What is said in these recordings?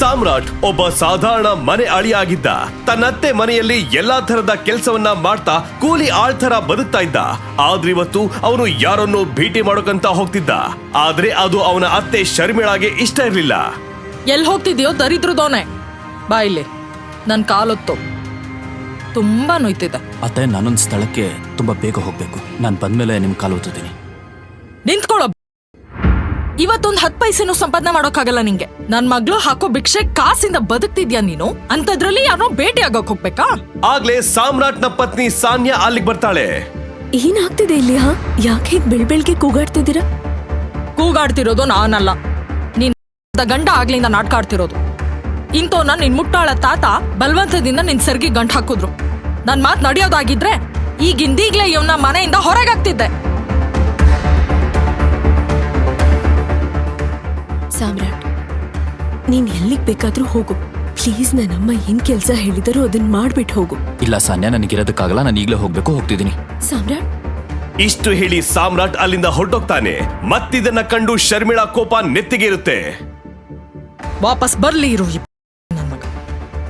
ಸಾಮ್ರಾಟ್ ಒಬ್ಬ ಸಾಧಾರಣ ಮನೆ ಅಳಿಯಾಗಿದ್ದ. ತನ್ನತ್ತೆ ಮನೆಯಲ್ಲಿ ಎಲ್ಲಾ ತರದ ಕೆಲಸವನ್ನ ಮಾಡ್ತಾ ಕೂಲಿ ಆಳ್ ತರ ಬದುಕ್ತಾ ಇದ್ದ. ಆದ್ರಿವತ್ತು ಅವನು ಯಾರನ್ನೋ ಭೇಟಿ ಮಾಡೋಕಂತ ಹೋಗ್ತಿದ್ದ. ಆದ್ರೆ ಅದು ಅವನ ಅತ್ತೆ ಶರ್ಮಿಳಾಗೆ ಇಷ್ಟ ಇರ್ಲಿಲ್ಲ. ಎಲ್ಲಿ ಹೋಗ್ತಿದ್ಯೋ ದರಿದ್ರದೋನೆ, ಬಾ ಇಲ್ಲಿ. ನನ್ ಕಾಲೊತ್ತು ತುಂಬಾ ನೋಯ್ತಿದೆ. ಅತ್ತೆ, ನಾನೊಂದು ಸ್ಥಳಕ್ಕೆ ತುಂಬಾ ಬೇಗ ಹೋಗ್ಬೇಕು. ನಾನು ಬಂದ್ಮೇಲೆ ನಿಮ್ ಕಾಲು ಓದ್ತೀನಿ. ನಿಂತ್ಕೊಳ್ಳೋ. ಇವತ್ತೊಂದ್ 10 ಪೈಸೆನೂ ಸಂಪಾದನೆ ಮಾಡೋಕ್ಕಾಗಲ್ಲ ನಿಂಗೆ. ನನ್ ಮಗ್ಳು ಹಾಕೋ ಭಿಕ್ಷೆ ಕಾಸಿಂದ ಬದುಕ್ತಿದ್ಯಾ ನೀನು? ಅಂತದ್ರಲ್ಲಿ ಯಾರೋ ಭೇಟಿ ಆಗೋಕ್ ಹೋಗ್ಬೇಕಾ? ಆಗ್ಲೇ ಸಾಮ್ರಾಟ್ನ ಪತ್ನಿ ಸಾನ್ಯಾ ಅಲ್ಲಿಗೆ ಬರ್ತಾಳೆ. ಏನಾಗ್ತಿದೆ ಇಲ್ಲಿ? ಯಾಕೆ ಹೀಗ್ ಬೆಳ್ಬೆಳ್ಗೆ ಕೂಗಾಡ್ತಿದ್ದೀರಾ? ಕೂಗಾಡ್ತಿರೋದು ನಾನಲ್ಲ, ನಿನ್ ಗಂಡ ಆಗ್ಲಿಂದ ನಾಟಕ ಆಡ್ತಿರೋದು. ಇಂತೋನ ನಿನ್ ಮುಟ್ಟಾಳ ತಾತ ಬಲವಂತದಿಂದ ನಿನ್ ಸರ್ಗಿ ಗಂಟ್ ಹಾಕಿದ್ರು. ನನ್ ಮಾತ್ ನಡೆಯೋದಾಗಿದ್ರೆ ಈಗಿಂದೀಗ್ಲೇ ಇವನ್ನ ಮನೆಯಿಂದ ಹೊರಗಾಗ್ತಿದ್ದೆ. ಸಾಮ್ರಾಟ್, ನೀನ್ ಎಲ್ಲಿಗ್ ಬೇಕಾದ್ರೂ ಹೋಗು. ಪ್ಲೀಸ್, ನನ್ನಮ್ಮ ಏನ್ ಕೆಲ್ಸ ಹೇಳಿದಾರೋ ಅದನ್ನ ಮಾಡ್ಬಿಟ್ಟು ಹೋಗು. ಇಲ್ಲ ಸಾನ್ಯಾ, ನನಗಿರೋದಕ್ಕಾಗಲ್ಲ. ನಾನು ಈಗಲೇ ಹೋಗ್ತಿದ್ದೀನಿ. ಸಾಮ್ರಾಟ್, ಇಷ್ಟು ಹೇಳಿ ಸಾಮ್ರಾಟ್ ಅಲ್ಲಿಂದ ಹೊರಟೋಗ್ತಾನೆ. ಮತ್ತಿದನ್ನ ಕಂಡು ಶರ್ಮಿಳಾ ಕೋಪ ನೆತ್ತಿಗೆ ಇರುತ್ತೆ. ವಾಪಸ್ ಬರ್ಲಿ ಇರು ನನ್ ಮಗ.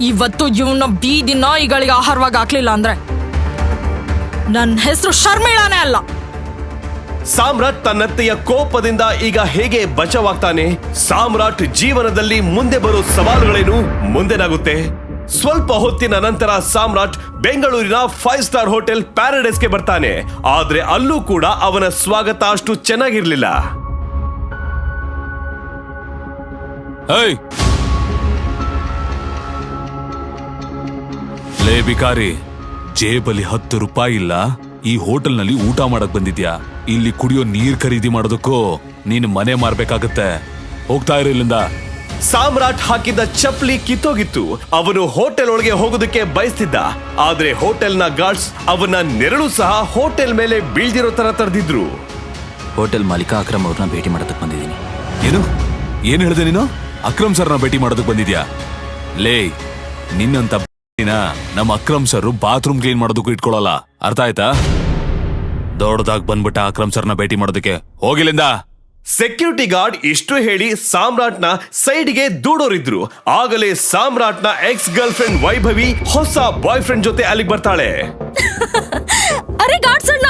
ಇವತ್ತು ಇವನ ಬೀದಿ ನಾಯಿಗಳಿಗೆ ಆಹಾರವಾಗಿ ಹಾಕ್ಲಿಲ್ಲ ಅಂದ್ರೆ ನನ್ನ ಹೆಸರು ಶರ್ಮಿಳಾನೇ ಅಲ್ಲ. ಸಾಮ್ರಾಟ್ ತನ್ನತ್ತೆಯ ಕೋಪದಿಂದ ಈಗ ಹೇಗೆ ಬಚಾವಾಗ್ತಾನೆ? ಸಾಮ್ರಾಟ್ ಜೀವನದಲ್ಲಿ ಮುಂದೆ ಬರೋ ಸವಾಲುಗಳೇನು? ಮುಂದೆನಾಗುತ್ತೆ? ಸ್ವಲ್ಪ ಹೊತ್ತಿನ ನಂತರ ಸಾಮ್ರಾಟ್ ಬೆಂಗಳೂರಿನ 5 ಸ್ಟಾರ್ ಹೋಟೆಲ್ ಪ್ಯಾರಡೈಸ್ಗೆ ಬರ್ತಾನೆ. ಆದ್ರೆ ಅಲ್ಲೂ ಕೂಡ ಅವನ ಸ್ವಾಗತ ಅಷ್ಟು ಚೆನ್ನಾಗಿರ್ಲಿಲ್ಲ. ಲೇ ಬಿಕಾರಿ, ಜೇಬಲ್ಲಿ 10 ರೂಪಾಯಿ ಇಲ್ಲ. ಈ ಹೋಟೆಲ್ ನಲ್ಲಿ ಊಟ ಮಾಡಕ್ ಬಂದಿದ್ಯಾ? ಇಲ್ಲಿ ಕುಡಿಯೋ ನೀರ್ ಖರೀದಿ ಮಾಡೋದಕ್ಕೂ ನೀನು ಮನೆ ಮಾರ್ಬೇಕಾಗತ್ತೆ. ಹೋಗ್ತಾ ಇರು ಇಲ್ಲಿಂದ. ಸಾಮ್ರಾಟ್ ಹಾಕಿದ್ದ ಚಪ್ಪಲಿ ಕಿತ್ತೋಗಿತ್ತು. ಅವನು ಹೋಟೆಲ್ ಒಳಗೆ ಹೋಗೋದಕ್ಕೆ ಬಯಸ್ತಿದ್ದ. ಆದ್ರೆ ಹೋಟೆಲ್ನ ಗಾರ್ಡ್ಸ್ ಅವನ ನೆರಳು ಸಹ ಹೋಟೆಲ್ ಮೇಲೆ ಬೀಳ್ದಿರೋ ತರ ತಡೆದಿದ್ರು. ಹೋಟೆಲ್ ಮಾಲೀಕ ಅಕ್ರಮ್ ಅವ್ರನ್ನ ಭೇಟಿ ಮಾಡೋದಕ್ಕೆ ಬಂದಿದ್ದೀನಿ. ಏನು ಹೇಳಿದೆ ನೀನು? ಅಕ್ರಮ್ ಸರ್ನ ಭೇಟಿ ಮಾಡೋದಕ್ಕೆ ಬಂದಿದ್ಯಾ? ಲೇ, ನಿನ್ನಂತ ನಮ್ಮ ಅಕ್ರಮ್ ಸರ್ ಬಾತ್ರೂಮ್ ಕ್ಲೀನ್ ಮಾಡೋದಕ್ಕೂ ಇಟ್ಕೊಳ್ಳಲ್ಲ. ಅರ್ಥ ಆಯ್ತಾ? ದೊಡ್ಡದಾಗ್ ಬಂದ್ಬಿಟ್ಟ ಅಕ್ರಮ್ ಸರ್ನ ಭೇಟಿ ಮಾಡೋದಕ್ಕೆ. ಹೋಗಿಲ್ಲಿಂದ. ಸೆಕ್ಯೂರಿಟಿ ಗಾರ್ಡ್ ಇಷ್ಟು ಹೇಳಿ ಸಾಮ್ರಾಟ್ನ ಸೈಡ್ಗೆ ದೂಡೋರಿದ್ರು. ಆಗಲೇ ಸಾಮ್ರಾಟ್ನ ಎಕ್ಸ್ ಗರ್ಲ್ ಫ್ರೆಂಡ್ ವೈಭವಿ ಹೊಸ ಬಾಯ್ ಫ್ರೆಂಡ್ ಜೊತೆ ಅಲ್ಲಿಗೆ ಬರ್ತಾಳೆ. ಅರೆ ಗಾರ್ಡ್ಸ್ ಅಣ್ಣ,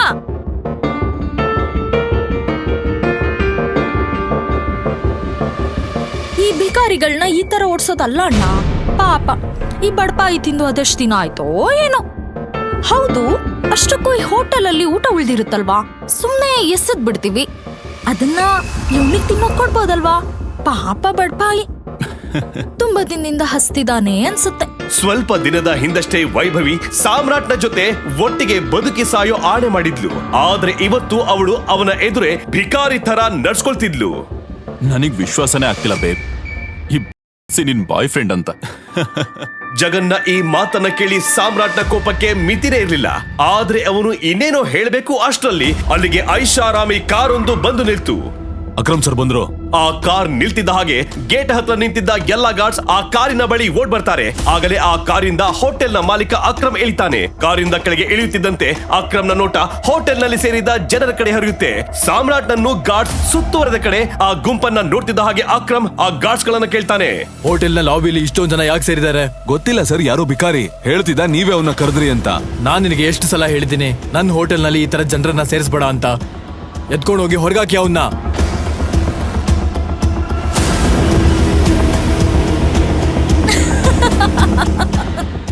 ಈ ಭಿಕಾರಿಗಳನ್ನ ಈ ತರ ಓಡ್ಸೋದಲ್ಲ ಅಣ್ಣ. ಪಾಪ ಈ ಬಡಪಾಯಿ ತಿಂದು ಅದೆಷ್ಟು ದಿನ ಆಯ್ತೋ ಏನೋ. ಹೌದು, ಅಷ್ಟಕ್ಕೂ ಈ ಹೋಟೆಲ್ ಅಲ್ಲಿ ಊಟ ಉಳ್ದಿರುತ್ತಲ್ವಾ, ಸುಮ್ನೆ ಎಸದ್ ಬಿಡ್ತೀವಿ. ಅದನ್ನ ಇವನಿಗೆ ತಿನ್ನೋಕ್ ಕೊಡ್ಬೋದಲ್ವಾ? ಪಾಪ ಬಡಪಾಯಿ ತುಂಬಾ ದಿನದಿಂದ ಹಸ್ತಿದಾನೆ ಅನ್ಸುತ್ತೆ. ಸ್ವಲ್ಪ ದಿನದ ಹಿಂದಷ್ಟೇ ವೈಭವಿ ಸಾಮ್ರಾಟ್ನ ಜೊತೆ ಒಟ್ಟಿಗೆ ಬದುಕಿ ಸಾಯೋ ಆಣೆ ಮಾಡಿದ್ಲು. ಆದ್ರೆ ಇವತ್ತು ಅವಳು ಅವನ ಎದುರೇ ಭಿಕಾರಿ ತರ ನಡ್ಸ್ಕೊಳ್ತಿದ್ಲು. ನನಗ್ ವಿಶ್ವಾಸನೇ ಆಗ್ತಿಲ್ಲ ಬೇಬ್, ಈ ನಿನ್ ಬಾಯ್ ಫ್ರೆಂಡ್ ಅಂತ. ಜಗನ್ನ ಈ ಮಾತನ್ನ ಕೇಳಿ ಸಾಮ್ರಾಟ್ನ ಕೋಪಕ್ಕೆ ಮಿತಿನೇ ಇರಲಿಲ್ಲ. ಆದ್ರೆ ಅವನು ಇನ್ನೇನೋ ಹೇಳ್ಬೇಕು ಅಷ್ಟರಲ್ಲಿ ಅಲ್ಲಿಗೆ ಐಷಾರಾಮಿ ಕಾರೊಂದು ಬಂದು ನಿಲ್ತು. ಅಕ್ರಮ್ ಸರ್ ಬಂದ್ರು. ಆ ಕಾರ್ ನಿಲ್ತಿದ್ದ ಹಾಗೆ ಗೇಟ್ ಹತ್ರ ನಿಂತಿದ್ದ ಎಲ್ಲಾ ಗಾರ್ಡ್ಸ್ ಆ ಕಾರಿನ ಬಳಿ ಓಡ್ ಬರ್ತಾರೆ. ಆಗಲೇ ಆ ಕಾರಿಂದ ಹೋಟೆಲ್ ನ ಮಾಲೀಕ ಅಕ್ರಮ್ ಇಳಿತಾನೆ. ಕಾರಿಂದ ಕೆಳಗೆ ಇಳಿಯುತ್ತಿದ್ದಂತೆ ಅಕ್ರಮ್ನ ನೋಟ ಹೋಟೆಲ್ ನಲ್ಲಿ ಸೇರಿದ ಜನರ ಕಡೆ ಹರಿಯುತ್ತೆ. ಸಾಮ್ರಾಟ್ ನನ್ನು ಗಾರ್ಡ್ಸ್ ಸುತ್ತುವರೆದ ಕಡೆ ಆ ಗುಂಪನ್ನ ನೋಡ್ತಿದ್ದ ಹಾಗೆ ಅಕ್ರಮ್ ಆ ಗಾರ್ಡ್ಸ್ ಗಳನ್ನ ಕೇಳ್ತಾನೆ. ಹೋಟೆಲ್ ನ ಲಾಬಿಲಿ ಇಷ್ಟೊಂದು ಜನ ಯಾಕೆ ಸೇರಿದ್ದಾರೆ? ಗೊತ್ತಿಲ್ಲ ಸರ್, ಯಾರೋ ಬಿಕಾರಿ ಹೇಳ್ತಿದ್ದ ನೀವೇ ಅವನ್ನ ಕರೆದ್ರಿ ಅಂತ. ನಾನ್ ನಿನಗೆ ಎಷ್ಟು ಸಲ ಹೇಳಿದ್ದೀನಿ ನನ್ನ ಹೋಟೆಲ್ ನಲ್ಲಿ ಈ ತರ ಜನರನ್ನ ಸೇರಿಸಬೇಡ ಅಂತ. ಎತ್ಕೊಂಡು ಹೋಗಿ ಹೊರಗಾಕಿ ಅವನ್ನ.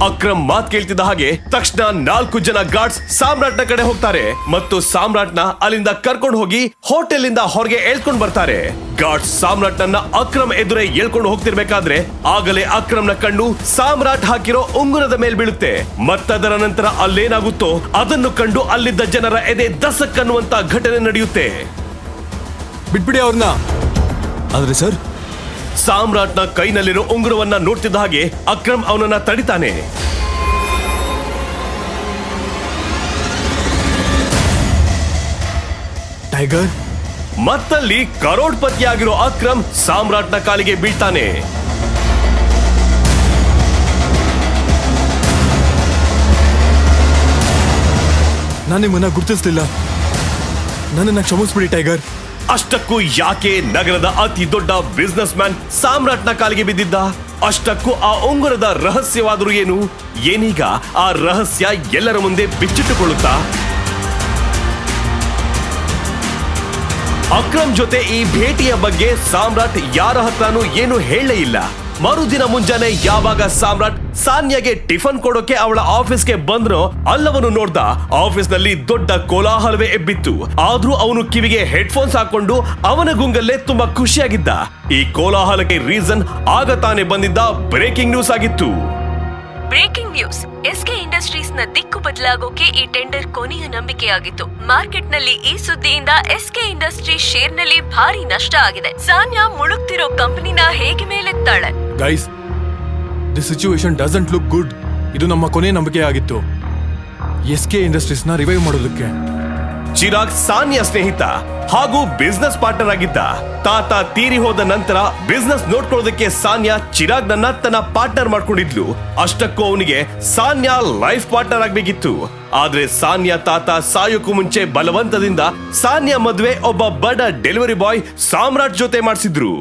ಅಕ್ರಮ್ ಮಾತ್ ಕೇಳ್ತಿದ್ದ ಹಾಗೆ ತಕ್ಷಣ 4 ಜನ ಗಾರ್ಡ್ಸ್ ಸಾಮ್ರಾಟ್ನ ಕಡೆ ಹೋಗ್ತಾರೆ ಮತ್ತು ಸಾಮ್ರಾಟ್ನ ಅಲ್ಲಿಂದ ಕರ್ಕೊಂಡು ಹೋಗಿ ಹೋಟೆಲ್ ಇಂದ ಹೊರಗೆ ಎಳ್ಕೊಂಡು ಬರ್ತಾರೆ. ಗಾರ್ಡ್ಸ್ ಸಾಮ್ರಾಟ್ನನ್ನ ಅಕ್ರಮ್ ಎದುರೇ ಎಳ್ಕೊಂಡು ಹೋಗ್ತಿರ್ಬೇಕಾದ್ರೆ ಆಗಲೇ ಅಕ್ರಮ್ನ ಕಣ್ಣು ಸಾಮ್ರಾಟ್ ಹಾಕಿರೋ ಉಂಗುರದ ಮೇಲ್ ಬೀಳುತ್ತೆ. ಮತ್ತದರ ನಂತರ ಅಲ್ಲೇನಾಗುತ್ತೋ ಅದನ್ನು ಕಂಡು ಅಲ್ಲಿದ್ದ ಜನರ ಎದೆ ದಸಕ್ ಅನ್ನುವಂತ ಘಟನೆ ನಡೆಯುತ್ತೆ. ಬಿಟ್ಬಿಡಿ ಅವ್ರನ್ನ. ಆದ್ರೆ ಸರ್, ಸಾಮ್ರಾಟ್ನ ಕೈನಲ್ಲಿರೋ ಉಂಗುರವನ್ನ ನೋಡ್ತಿದ್ದ ಹಾಗೆ ಅಕ್ರಮ್ ಅವನನ್ನ ತಡಿತಾನೆ. ಟೈಗರ್, ಮತ್ತಲ್ಲಿ ಕರೋಡ್ಪತಿಯಾಗಿರೋ ಅಕ್ರಮ್ ಸಾಮ್ರಾಟ್ನ ಕಾಲಿಗೆ ಬೀಳ್ತಾನೆ. ನಾನು ನಿಮ್ಮನ್ನ ಗುರ್ತಿಸ್ಲಿಲ್ಲ, ನನ್ನನ್ನ ಕ್ಷಮಿಸ್ಬಿಡಿ ಟೈಗರ್. ಅಷ್ಟಕ್ಕೂ ಯಾಕೆ ನಗರದ ಅತಿ ದೊಡ್ಡ ಬಿಸ್ನೆಸ್ ಮ್ಯಾನ್ ಸಾಮ್ರಾಟ್ನ ಕಾಲಿಗೆ ಬಿದ್ದಿದ್ದ? ಅಷ್ಟಕ್ಕೂ ಆ ಉಂಗುರದ ರಹಸ್ಯವಾದರೂ ಏನು? ಏನೀಗ ಆ ರಹಸ್ಯ ಎಲ್ಲರ ಮುಂದೆ ಬಿಚ್ಚಿಟ್ಟುಕೊಳ್ಳುತ್ತಾ? ಅಕ್ರಮ್ ಜೊತೆ ಈ ಭೇಟಿಯ ಬಗ್ಗೆ ಸಾಮ್ರಾಟ್ ಯಾರ ಹತ್ರನೂ ಏನು ಹೇಳಲೇ ಇಲ್ಲ. ಮರುದಿನ ಮುಂಜಾನೆ ಯಾವಾಗ ಸಾಮ್ರಾಟ್ ಸಾನ್ಯಾಗೆ ಟಿಫನ್ ಕೊಡೋಕೆ ಅವಳ ಆಫೀಸ್ಗೆ ಬಂದ್ರೋ ಅಲ್ಲವನು ನೋಡ್ದ ಆಫೀಸ್ನಲ್ಲಿ ದೊಡ್ಡ ಕೋಲಾಹಲವೇ ಎಬ್ಬಿತ್ತು. ಆದ್ರೂ ಅವನು ಕಿವಿಗೆ ಹೆಡ್ಫೋನ್ಸ್ ಹಾಕೊಂಡು ಅವನ ಗುಂಗಲ್ಲೇ ತುಂಬಾ ಖುಷಿಯಾಗಿದ್ದ. ಈ ಕೋಲಾಹಲಕ್ಕೆ ರೀಸನ್ ಆಗ ತಾನೇ ಬಂದಿದ್ದ ಬ್ರೇಕಿಂಗ್ ನ್ಯೂಸ್ ಆಗಿತ್ತು. Breaking news. ಎಸ್ಕೆ ಇಂಡಸ್ಟ್ರೀಸ್ ನ ದಿಕ್ಕು ಬದಲಾಗೋಕೆ ಈ ಟೆಂಡರ್ ಕೊನೆಯ ನಂಬಿಕೆಯಾಗಿತ್ತು. ಮಾರ್ಕೆಟ್ ನಲ್ಲಿ ಈ ಸುದ್ದಿಯಿಂದ ಎಸ್ಕೆ ಇಂಡಸ್ಟ್ರೀಸ್ ಶೇರ್ ನಲ್ಲಿ ಭಾರಿ ನಷ್ಟ ಆಗಿದೆ. ಸಾನ್ಯಾ ಮುಳುಗ್ತಿರೋ ಕಂಪನಿನ ಹೇಗೆ ಮೇಲೆತ್ತಾಳೆ? Guys, the situation doesn't look good. ಇದು ನಮ್ಮ ಕೊನೆಯ ನಂಬಿಕೆ ಆಗಿತ್ತು, SK ಇಂಡಸ್ಟ್ರೀಸ್ ನ ರಿವೈವ್ ಮಾಡೋದಕ್ಕೆ. ಚಿರಾಗ್ ಸಾನ್ಯಾ ಸ್ನೇಹಿತ ಹಾಗೂ ಬಿಸ್ನೆಸ್ ಪಾರ್ಟ್ನರ್ ಆಗಿದ್ದ. ತಾತ ತೀರಿ ಹೋದ ನಂತರ ಬಿಸ್ನೆಸ್ ನೋಡ್ಕೊಳ್ಳೋದಕ್ಕೆ ಸಾನ್ಯಾ ಚಿರಾಗ್ ನನ್ನ ತನ್ನ ಪಾರ್ಟ್ನರ್ ಮಾಡ್ಕೊಂಡಿದ್ಲು. ಅಷ್ಟಕ್ಕೂ ಅವನಿಗೆ ಸಾನ್ಯಾ ಲೈಫ್ ಪಾರ್ಟ್ನರ್ ಆಗ್ಬೇಕಿತ್ತು. ಆದ್ರೆ ಸಾನ್ಯಾ ತಾತ ಸಾಯೋಕು ಮುಂಚೆ ಬಲವಂತದಿಂದ ಸಾನ್ಯಾ ಮದ್ವೆ ಒಬ್ಬ ಬಡ ಡೆಲಿವರಿ ಬಾಯ್ ಸಾಮ್ರಾಟ್ ಜೊತೆ ಮಾಡಿಸಿದ್ರು.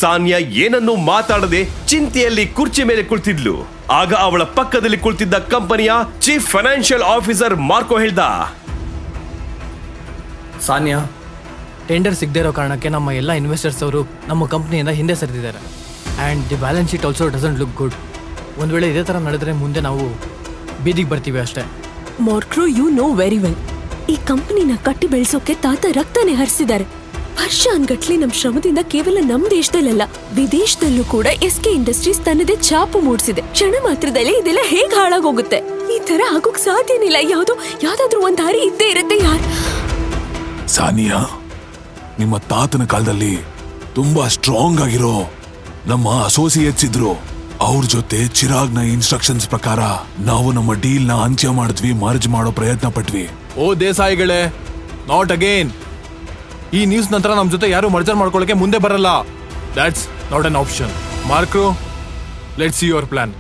ಸಾನ್ಯಾ ಏನನ್ನೂ ಮಾತಾಡದೆ ಚಿಂತೆಯಲ್ಲಿ ಕುರ್ಚಿ ಮೇಲೆ ಕುಳಿತಿದ್ಲು. ಆಗ ಅವಳ ಪಕ್ಕದಲ್ಲಿ ಕುಳಿತಿದ್ದ ಕಂಪನಿಯ ಚೀಫ್ ಫೈನಾನ್ಷಿಯಲ್ ಆಫೀಸರ್ ಮಾರ್ಕೋ ಹೇಳ್ದ, ಸಾನ್ಯಾ, ಟೆಂಡರ್ ಸಿಗದೇ ಇರೋ ಕಾರಣಕ್ಕೆ ನಮ್ಮ ಎಲ್ಲ ಇನ್ವೆಸ್ಟರ್ಸ್ ಅವರು ನಮ್ಮ ಕಂಪ್ನಿಯಿಂದ ಹಿಂದೆ ಸರಿದಿದ್ದಾರೆ. And the balance sheet also doesn't look good. ಒಂದು ವೇಳೆ ಇದೇ ಥರ ನಡೆದ್ರೆ ಮುಂದೆ ನಾವು ಬೀದಿಗೆ ಬರ್ತೀವಿ ಅಷ್ಟೇ. ಮಾರ್ಕ್ರೋ, ಯು ನೋ ವೆರಿ ವೆಲ್, ಈ ಕಂಪನಿನ ಕಟ್ಟಿ ಬೆಳೆಸೋಕೆ ತಾತ ರಕ್ತನೇ ಹರಿಸಿದ್ದಾರೆ. ವರ್ಷಾನ್ಗಟ್ಲೆ ನಮ್ ಶ್ರಮದಿಂದ ಕೇವಲ ನಮ್ ದೇಶದಲ್ಲ, ವಿದೇಶದಲ್ಲೂ ಕೂಡ SK ಇಂಡಸ್ಟ್ರೀಸ್ ತನ್ನದೇ ಛಾಪು ಮೂಡಿಸಿದೆ. ಕ್ಷಣ ಮಾತ್ರದಲ್ಲಿ ಇದೆಲ್ಲ ಹೇಗ್ ಹಾಳಾಗೋಗುತ್ತೆ? ಈ ತರ ಆಗೋಕ್ ಸಾಧ್ಯನಿಲ್ಲ. ಯಾವ್ದಾದ್ರೂ ಒಂದ್ ದಾರಿ ಇದ್ದೇ ಇರುತ್ತೆ. ಸಾನಿಯಾ, ನಿಮ್ಮ ತಾತನ ಕಾಲದಲ್ಲಿ ತುಂಬಾ ಸ್ಟ್ರಾಂಗ್ ಆಗಿರೋ ನಮ್ಮ ಅಸೋಸಿಯೇಟ್ಸ್ ಇದ್ರು. ಅವ್ರ ಜೊತೆ ಚಿರಾಗ್ನ ಇನ್ಸ್ಟ್ರಕ್ಷನ್ಸ್ ಪ್ರಕಾರ ನಾವು ನಮ್ಮ ಡೀಲ್ ನ ಅಂತ್ಯ ಮಾಡಿದ್ವಿ, ಮರ್ಜ್ ಮಾಡೋ ಪ್ರಯತ್ನ ಪಟ್ವಿ. ಓ ದೇಸಾಯಿಗಳೇ, ನಾಟ್ ಅಗೇನ್. ಈ ನ್ಯೂಸ್ ನಂತರ ನಮ್ಮ ಜೊತೆ ಯಾರು ಮರ್ಜರ್ ಮಾಡ್ಕೊಳ್ಳೋಕೆ ಮುಂದೆ ಬರಲ್ಲ. That's not an option. ಮಾರ್ಕ್ರೋ, let's see your plan.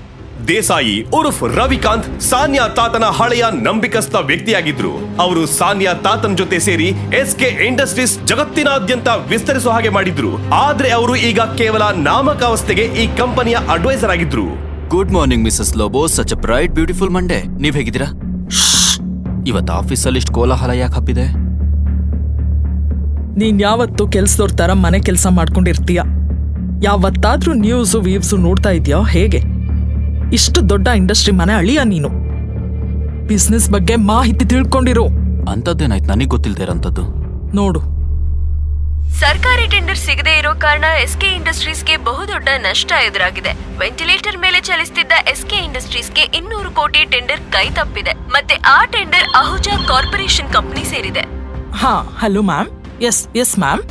Desai ಉರ್ಫ್ ರವಿಕಾಂತ್ ಸಾನ್ಯಾ ತಾತನ ಹಳೆಯ ನಂಬಿಕಸ್ಥ ವ್ಯಕ್ತಿಯಾಗಿದ್ರು. ಅವರು ಸಾನ್ಯಾ ತಾತನ ಜೊತೆ ಸೇರಿ SK ಇಂಡಸ್ಟ್ರೀಸ್ ಜಗತ್ತಿನಾದ್ಯಂತ ವಿಸ್ತರಿಸುವ ಹಾಗೆ ಮಾಡಿದ್ರು. ಆದ್ರೆ ಅವರು ಈಗ ಕೇವಲ ನಾಮಕಾವಸ್ಥೆಗೆ ಈ ಕಂಪನಿಯ ಅಡ್ವೈಸರ್ ಆಗಿದ್ರು. Good morning Mrs Lobo, such a bright beautiful Monday. ನೀವ್ ಹೇಗಿದ್ದೀರಾ? ಇವತ್ತು ಆಫೀಸಲ್ಲಿ ಇಷ್ಟು ಕೋಲಾಹಲ ಯಾಕೆ ಹಬ್ಬಿದೆ? ನೀನ್ ಯಾವತ್ತು ಕೆಲ್ಸದವ್ರ ತರ ಮನೆ ಕೆಲಸ ಮಾಡ್ಕೊಂಡಿರ್ತೀಯ? ಯಾವತ್ತಾದ್ರೂ ನ್ಯೂಸು ವೀವ್ಸು ನೋಡ್ತಾ ಇದೆಯಾ? ಹೇಗೆ ಇಷ್ಟು ದೊಡ್ಡ ಇಂಡಸ್ಟ್ರಿ ಮನೆ ಅಳಿಯ ನೀನು? ಬಿಸ್ನೆಸ್ ಬಗ್ಗೆ ಮಾಹಿತಿ ತಿಳ್ಕೊಂಡಿರೋ. ಅಂತದ್ದೇನಾಯ್ತು ನನಗೆ ಗೊತ್ತಿಲ್ಲದೆ ಇರೋಂಥದ್ದು? ನೋಡು, ಸರ್ಕಾರಿ ಟೆಂಡರ್ ಸಿಗದೆ ಇರೋ ಕಾರಣ SK ಇಂಡಸ್ಟ್ರೀಸ್ಗೆ ಬಹುದೊಡ್ಡ ನಷ್ಟ ಎದುರಾಗಿದೆ. ವೆಂಟಿಲೇಟರ್ ಮೇಲೆ ಚಲಿಸುತ್ತಿದ್ದ SK ಇಂಡಸ್ಟ್ರೀಸ್ಗೆ 200 ಕೋಟಿ ಟೆಂಡರ್ ಕೈ ತಪ್ಪಿದೆ. ಮತ್ತೆ ಆ ಟೆಂಡರ್ ಅಹುಜಾ ಕಾರ್ಪೊರೇಷನ್ ಕಂಪನಿ ಸೇರಿದೆ. ಹಾ, hello ma'am. Yes ma'am,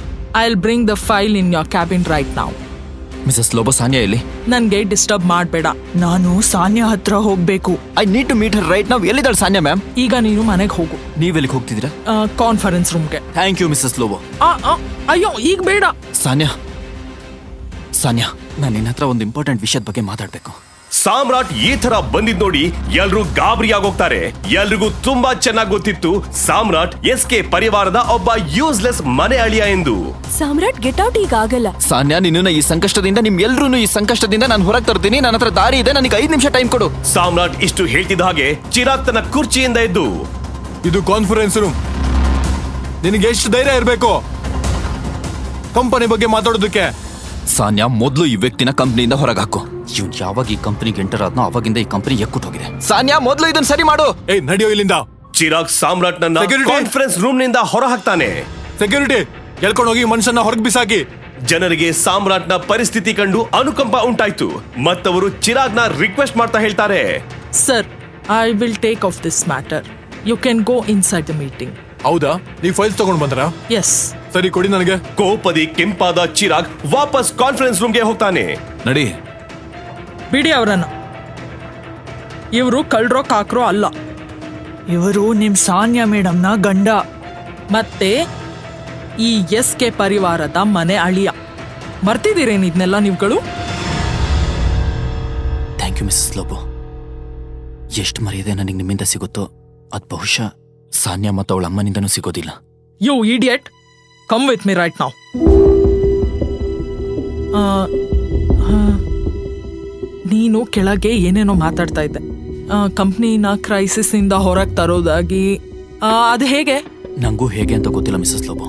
I will bring the file in your cabin right now. Mrs Lobo, Sanya ಎಲ್ಲಿ? ನನ್ಗೆ ಡಿಸ್ಟರ್ಬ್ ಮಾಡಬೇಡ. ನಾನು ಸಾನ್ಯಾ ಹತ್ರ ಹೋಗ್ಬೇಕು. I need to meet her right now. ಎಲ್ಲಿದ್ದಾಳೆ ಸಾನ್ಯಾ ಮ್ಯಾಮ್? ಈಗ ನೀನು ಮನೆಗೆ ಹೋಗು. ನೀವೆಲ್ಲಿಗೆ ಹೋಗ್ತಿದ್ದೀರಾ? ಕಾನ್ಫರೆನ್ಸ್ ರೂಮ್ಗೆ. Thank you Mrs Lobo. ಅಯ್ಯೋ, ಈಗ ಬೇಡ. ಸಾನ್ಯಾ, ನಾನು ನಿನ್ನ ಹತ್ರ ಒಂದು ಇಂಪಾರ್ಟೆಂಟ್ ವಿಷಯದ ಬಗ್ಗೆ ಮಾತಾಡ್ಬೇಕು. ಸಾಮ್ರಾಟ್ ಈ ತರ ಬಂದಿದ್ ನೋಡಿ ಎಲ್ರೂ ಗಾಬರಿ ಆಗೋಗ್ತಾರೆ. ಎಲ್ರಿಗೂ ತುಂಬಾ ಚೆನ್ನಾಗಿ ಗೊತ್ತಿತ್ತು ಸಾಮ್ರಾಟ್ SK ಪರಿವಾರದ ಒಬ್ಬ ಯೂಸ್ಲೆಸ್ ಮನೆ ಅಳಿಯ ಎಂದು. ಸಾಮ್ರಾಟ್, ಗೆಟ್ ಔಟ್. ಈಗ ಆಗಲ್ಲ. ಸಾನ್ಯಾ, ನಿನ್ನ ಈ ಸಂಕಷ್ಟದಿಂದ, ನಿಮ್ಗೆಲ್ರೂ ಈ ಸಂಕಷ್ಟದಿಂದ ನಾನು ಹೊರಗೆ ತರ್ತೀನಿ. ನನ್ನ ಹತ್ರ ದಾರಿ ಇದೆ. ನನಗೆ 5 ನಿಮಿಷ ಟೈಮ್ ಕೊಡು. ಸಾಮ್ರಾಟ್ ಇಷ್ಟು ಹೇಳ್ತಿದ್ದ ಹಾಗೆ ಚಿರಾಗ್ ತನ್ನ ಕುರ್ಚಿಯಿಂದ ಎದ್ದು, ಇದು ಕಾನ್ಫರೆನ್ಸ್ ರೂಮ್. ನಿನಗೆ ಎಷ್ಟು ಧೈರ್ಯ ಇರಬೇಕು ಕಂಪನಿ ಬಗ್ಗೆ ಮಾತಾಡೋದಕ್ಕೆ? ಸಾನ್ಯಾ, ಮೊದಲು ಈ ವ್ಯಕ್ತಿನ ಕಂಪ್ನಿಯಿಂದ ಹೊರಗೆ ಹಾಕು. ಇವ್ನು ಯಾವಾಗ ಈ ಕಂಪನಿಗೆ ಎಂಟರ್ ಆದ್ನೋ ಅವಾಗಿಂದ ಈ ಕಂಪನಿ ಎಕ್ಕುಟ್ ಹೋಗಿದೆ. ಸಾನ್ಯಾ, ಮೊದಲು ಇದನ್ನ ಸರಿ ಮಾಡು. ಏಯ್, ನಡಿಯೋ ಇಲ್ಲಿಂದ. ಚಿರಾಗ್ ಸಾಮ್ರಾಟ್ ನನ್ನ Security. ಕಾನ್ಫರೆನ್ಸ್ ರೂಮ್ ನಿಂದ ಹೊರ ಹಾಕ್ತಾನೆ. ಸೆಕ್ಯೂರಿಟಿ, ಎಳ್ಕೊಂಡು ಹೋಗಿ ಮನುಷ್ಯನ ಹೊರಗೆ ಬಿಸಾಕಿ. ಜನರಿಗೆ ಸಾಮ್ರಾಟ್ನ ಪರಿಸ್ಥಿತಿ ಕಂಡು ಅನುಕಂಪ ಉಂಟಾಯ್ತು. ಮತ್ತವರು ಚಿರಾಗ್ನ ರಿಕ್ವೆಸ್ಟ್ ಮಾಡ್ತಾ ಹೇಳ್ತಾರೆ, sir, I will take of this matter. You can go inside the meeting. ಹೌದಾ? ನೀವು ಫೈಲ್ಸ್ ತಗೊಂಡ್ ಬಂದ್ರ? ಎಸ್. ಸರಿ, ಕೊಡಿ ನನಗೆ. ಕೋಪದಿ ಕೆಂಪಾದ ಚಿರಾಗ್ ವಾಪಸ್ ಕಾನ್ಫರೆನ್ಸ್ ರೂಮ್ಗೆ ಹೋಗ್ತಾನೆ. ನಡಿ. ಬಿಡಿ ಅವರನ್ನ. ಇವರು ಕಳ್ರೋ ಕಾಕ್ರೋ ಅಲ್ಲ. ಇವರು ನಿಮ್ ಸಾನ್ಯಾ ಮೇಡಮ್ನ ಗಂಡ, ಮತ್ತೆ ಈ SK ಪರಿವಾರದ ಮನೆ ಅಳಿಯ. ಮರ್ತಿದ್ದೀರೇನು ಇದನ್ನೆಲ್ಲ ನೀವುಗಳು? Thank you Mrs Lobo. ಎಷ್ಟು ಮರ್ಯಾದೆ ನನಗೆ ನಿಮ್ಮಿಂದ ಸಿಗುತ್ತೋ ಅದು ಬಹುಶಃ ಸಾನ್ಯಾ ಮತ್ತು ಅವಳ ಅಮ್ಮನಿಂದನೂ ಸಿಗೋದಿಲ್ಲ. You idiot, come with me right now. ನೀನು ಕೆಳಗೆ ಏನೇನೋ ಮಾತಾಡ್ತಾ ಇದ್ದೆ, ಕಂಪ್ನಿನ ಕ್ರೈಸಿಸ್ನಿಂದ ಹೊರಗೆ ತರೋದಾಗಿ. ಅದು ಹೇಗೆ? ನಂಗೂ ಹೇಗೆ ಅಂತ ಗೊತ್ತಿಲ್ಲ ಮಿಸಸ್ ಲೋಬೋ,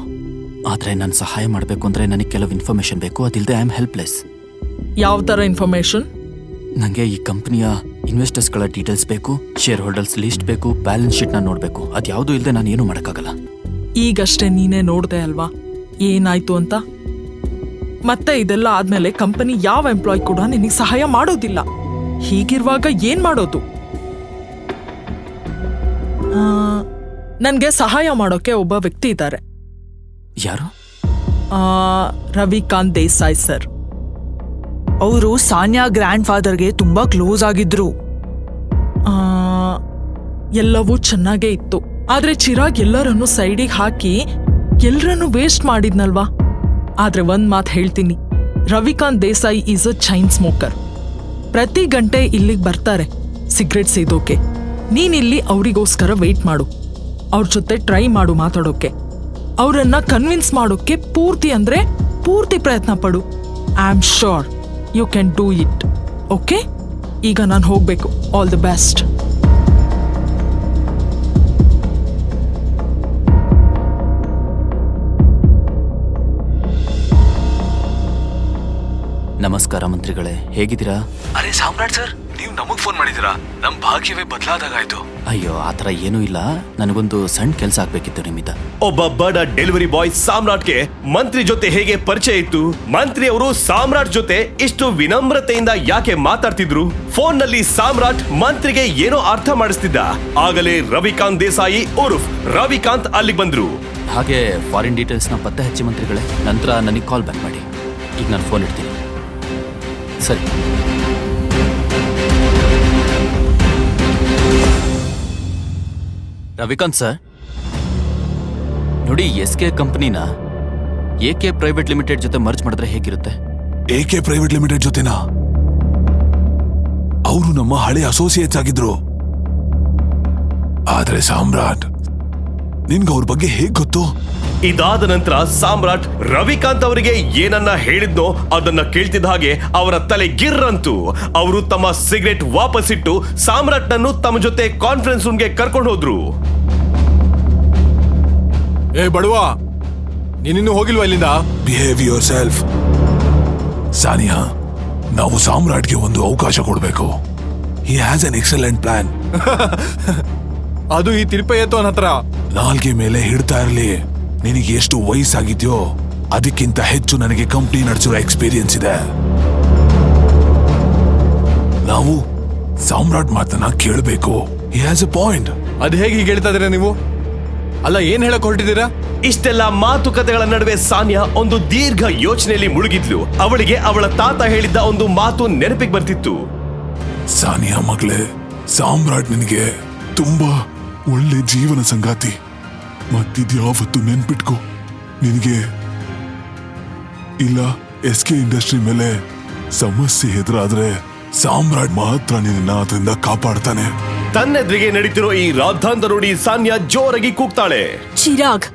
ಆದ್ರೆ ನಾನು ಸಹಾಯ ಮಾಡಬೇಕು ಅಂದ್ರೆ ನನಗೆ ಕೆಲವು ಇನ್ಫಾರ್ಮೇಶನ್ ಬೇಕು. ಅದಿಲ್ಲದೆ ಐ ಆಮ್ ಹೆಲ್ಪ್ಲೆಸ್. ಯಾವ ಥರ ಇನ್ಫಾರ್ಮೇಶನ್? ನನಗೆ ಈ ಕಂಪ್ನಿಯ ಇನ್ವೆಸ್ಟರ್ಸ್ಗಳ ಡೀಟೇಲ್ಸ್ ಬೇಕು, ಶೇರ್ ಹೋಲ್ಡರ್ಸ್ ಲಿಸ್ಟ್ ಬೇಕು, ಬ್ಯಾಲೆನ್ಸ್ ಶೀಟ್ನ ನೋಡಬೇಕು. ಅದು ಯಾವುದೂ ಇಲ್ಲದೆ ನಾನು ಏನು ಮಾಡೋಕ್ಕಾಗಲ್ಲ. ಈಗಷ್ಟೇ ನೀನೇ ನೋಡ್ದೆ ಅಲ್ವಾ ಏನಾಯ್ತು ಅಂತ. ಮತ್ತೆ ಇದೆಲ್ಲ ಆದ್ಮೇಲೆ ಕಂಪನಿ ಯಾವ ಎಂಪ್ಲಾಯ್ ಕೂಡ ನಿನಗೆ ಸಹಾಯ ಮಾಡೋದಿಲ್ಲ. ಹೀಗಿರುವಾಗ ಏನ್ ಮಾಡೋದು? ನನ್ಗೆ ಸಹಾಯ ಮಾಡೋಕೆ ಒಬ್ಬ ವ್ಯಕ್ತಿ ಇದ್ದಾರೆ. ಯಾರು? ರವಿಕಾಂತ್ ದೇಸಾಯಿ ಸರ್. ಅವರು ಸಾನ್ಯಾ ಗ್ರ್ಯಾಂಡ್ ಫಾದರ್ಗೆ ತುಂಬಾ ಕ್ಲೋಸ್ ಆಗಿದ್ರು. ಎಲ್ಲವೂ ಚೆನ್ನಾಗೇ ಇತ್ತು, ಆದ್ರೆ ಚಿರಾಗ್ ಎಲ್ಲರನ್ನು ಸೈಡಿಗೆ ಹಾಕಿ ಎಲ್ಲರನ್ನು ವೇಸ್ಟ್ ಮಾಡಿದ್ನಲ್ವಾ. ಆದ್ರೆ ಒಂದ್ ಮಾತು ಹೇಳ್ತೀನಿ, Ravikant Desai is a chain smoker. ಪ್ರತಿ ಗಂಟೆ ಇಲ್ಲಿಗೆ ಬರ್ತಾರೆ ಸಿಗರೆಟ್ ಸೇದೋಕೆ. ನೀನಿಲ್ಲಿ ಅವರಿಗೋಸ್ಕರ ವೇಟ್ ಮಾಡು, ಅವ್ರ ಜೊತೆ ಟ್ರೈ ಮಾಡು ಮಾತಾಡೋಕೆ, ಅವರನ್ನ ಕನ್ವಿನ್ಸ್ ಮಾಡೋಕೆ ಪೂರ್ತಿ ಅಂದ್ರೆ ಪೂರ್ತಿ ಪ್ರಯತ್ನ ಪಡು. I am sure you can do it. Okay, ಈಗ ನಾನು ಹೋಗ್ಬೇಕು. All the best. ನಮಸ್ಕಾರ ಮಂತ್ರಿಗಳೇ, ಹೇಗಿದ್ದೀರಾ? ಅರೆ ಸಾಮ್ರಾಟ್ ಸರ್, ನೀವು ನಮಗ್ ಫೋನ್ ಮಾಡಿದಿರಾ? ನಮ್ ಭಾಗ್ಯವೇ ಬದಲಾದಾಗಾಯ್ತು. ಅಯ್ಯೋ, ಆತರ ಏನೂ ಇಲ್ಲ. ನನಗೊಂದು ಸಣ್ಣ ಕೆಲಸ ಆಗ್ಬೇಕಿತ್ತು ನಿಮ್ಮಿಂದ. ಒಬ್ಬ ಬಡ ಡೆಲಿವರಿ ಬಾಯ್ ಸಾಮ್ರಾಟ್ಗೆ ಮಂತ್ರಿ ಜೊತೆ ಹೇಗೆ ಪರಿಚಯ ಇತ್ತು? ಮಂತ್ರಿ ಅವರು ಸಾಮ್ರಾಟ್ ಜೊತೆ ಇಷ್ಟು ವಿನಮ್ರತೆಯಿಂದ ಯಾಕೆ ಮಾತಾಡ್ತಿದ್ರು? ಫೋನ್ ನಲ್ಲಿ ಸಾಮ್ರಾಟ್ ಮಂತ್ರಿಗೆ ಏನೋ ಅರ್ಥ ಮಾಡಿಸ್ತಿದ್ದ. ಆಗಲೇ ರವಿಕಾಂತ್ ದೇಸಾಯಿ ಉರ್ಫ್ ರವಿಕಾಂತ್ ಅಲ್ಲಿಗೆ ಬಂದ್ರು. ಹಾಗೆ ಫಾರಿನ್ ಡೀಟೇಲ್ಸ್ನ ಪತ್ತೆ ಹಚ್ಚಿ ಮಂತ್ರಿಗಳೇ, ನಂತರ ನನಗೆ ಕಾಲ್ ಬ್ಯಾಕ್ ಮಾಡಿ. ಈಗ ನಾನು ಫೋನ್ ಇಡ್ತೀನಿ. ಸರಿ. ರವಿಕಾಂತ್ ಸರ್ ನೋಡಿ, SK ಕಂಪನಿನ AK ಪ್ರೈವೇಟ್ ಲಿಮಿಟೆಡ್ ಜೊತೆ ಮರ್ಜ್ ಮಾಡಿದ್ರೆ ಹೇಗಿರುತ್ತೆ? AK ಪ್ರೈವೇಟ್ ಲಿಮಿಟೆಡ್ ಜೊತೆನಾ? ಅವರು ನಮ್ಮ ಹಳೆ ಅಸೋಸಿಯೇಟ್ಸ್ ಆಗಿದ್ರು. ಆದ್ರೆ ಸಾಮ್ರಾಟ್, ನಿನ್ಗೆ ಅವ್ರ ಬಗ್ಗೆ ಹೇಗ್ ಗೊತ್ತು? ಇದಾದ ನಂತರ ಸಾಮ್ರಾಟ್ ರವಿಕಾಂತ್ ಅವರಿಗೆ ಏನನ್ನ ಹೇಳಿದ್ನೋ ಅದನ್ನ ಕೇಳ್ತಿದ್ದ ಹಾಗೆ ಅವರ ತಲೆ ಗಿರ್ರಂತು. ಅವರು ತಮ್ಮ ಸಿಗರೆಟ್ ವಾಪಸ್ ಇಟ್ಟು ಸಾಮ್ರಾಟ್ ನನ್ನು ತಮ್ಮ ಜೊತೆ ಕಾನ್ಫರೆನ್ಸ್ ರೂಮ್ಗೆ ಕರ್ಕೊಂಡು ಹೋದ್ರು. ಏ ಬಡವಾ, ನೀನಿನ್ನು ಹೋಗಿಲ್ವಾ ಇಲ್ಲಿಂದ? Behave your self. ಸಾನಿಯಾ, ನಾವು ಸಾಮ್ರಾಟ್ಗೆ ಒಂದು ಅವಕಾಶ ಕೊಡ್ಬೇಕು. He has an excellent plan. ಅದು ಈ ತಿರುಪಯ್ಯತ್ತವನ ಹತ್ರ. ನಾಲ್ಗೆ ಮೇಲೆ ಹಿಡ್ತಾ ಇರ್ಲಿ. ನಿನಗೆ ಎಷ್ಟು ವಯಸ್ಸಾಗಿದ್ಯೋ ಅದಕ್ಕಿಂತ ಹೆಚ್ಚು ನನಗೆ ಕಂಪ್ನಿ ನಡೆಸಿರೋ ಎಕ್ಸ್ಪೀರಿಯನ್ಸ್ ಇದೆ. ನಾವು ಸಾಮ್ರಾಟ್ ಮಾತನ್ನ ಕೇಳಬೇಕು. He has a point. ಅದ್ ಹೇಗೆ ಹೀಗೆ ಹೇಳ್ತಾ ಇದೀರಾ ನೀವು? ಅಲ್ಲ, ಏನ್ ಹೇಳಕ್ ಹೊರಟಿದ್ದೀರಾ? ಇಷ್ಟೆಲ್ಲ ಮಾತುಕತೆಗಳ ನಡುವೆ ಸಾನ್ಯಾ ಒಂದು ದೀರ್ಘ ಯೋಚನೆಯಲ್ಲಿ ಮುಳುಗಿದ್ಲು. ಅವಳಿಗೆ ಅವಳ ತಾತ ಹೇಳಿದ್ದ ಒಂದು ಮಾತು ನೆನಪಿಗೆ ಬರ್ತಿತ್ತು. ಸಾನಿಯಾ ಮಗಳೇ, ಸಾಮ್ರಾಟ್ ನಿನಗೆ ತುಂಬಾ ಒಳ್ಳೆ ಜೀವನ ಸಂಗಾತಿ. ಮತ್ತಿದ್ಯಾವತ್ತು ನೆನ್ಪಿಟ್ಕೋ, ನಿನಗೆ ಇಲ್ಲ SK ಇಂಡಸ್ಟ್ರಿ ಮೇಲೆ ಸಮಸ್ಯೆ ಎದುರಾದ್ರೆ ಸಾಮ್ರಾಟ್ ಮಾತ್ರ ನಿನ್ನ ಅದರಿಂದ ಕಾಪಾಡ್ತಾನೆ. ತನ್ನೆದ್ರಿಗೆ ನಡೀತಿರೋ ಈ ರಾದ್ಧಾಂತ ನೋಡಿ ಸಾನ್ಯಾ ಜೋರಾಗಿ ಕೂಗ್ತಾಳೆ. ಚಿರಾಗ್,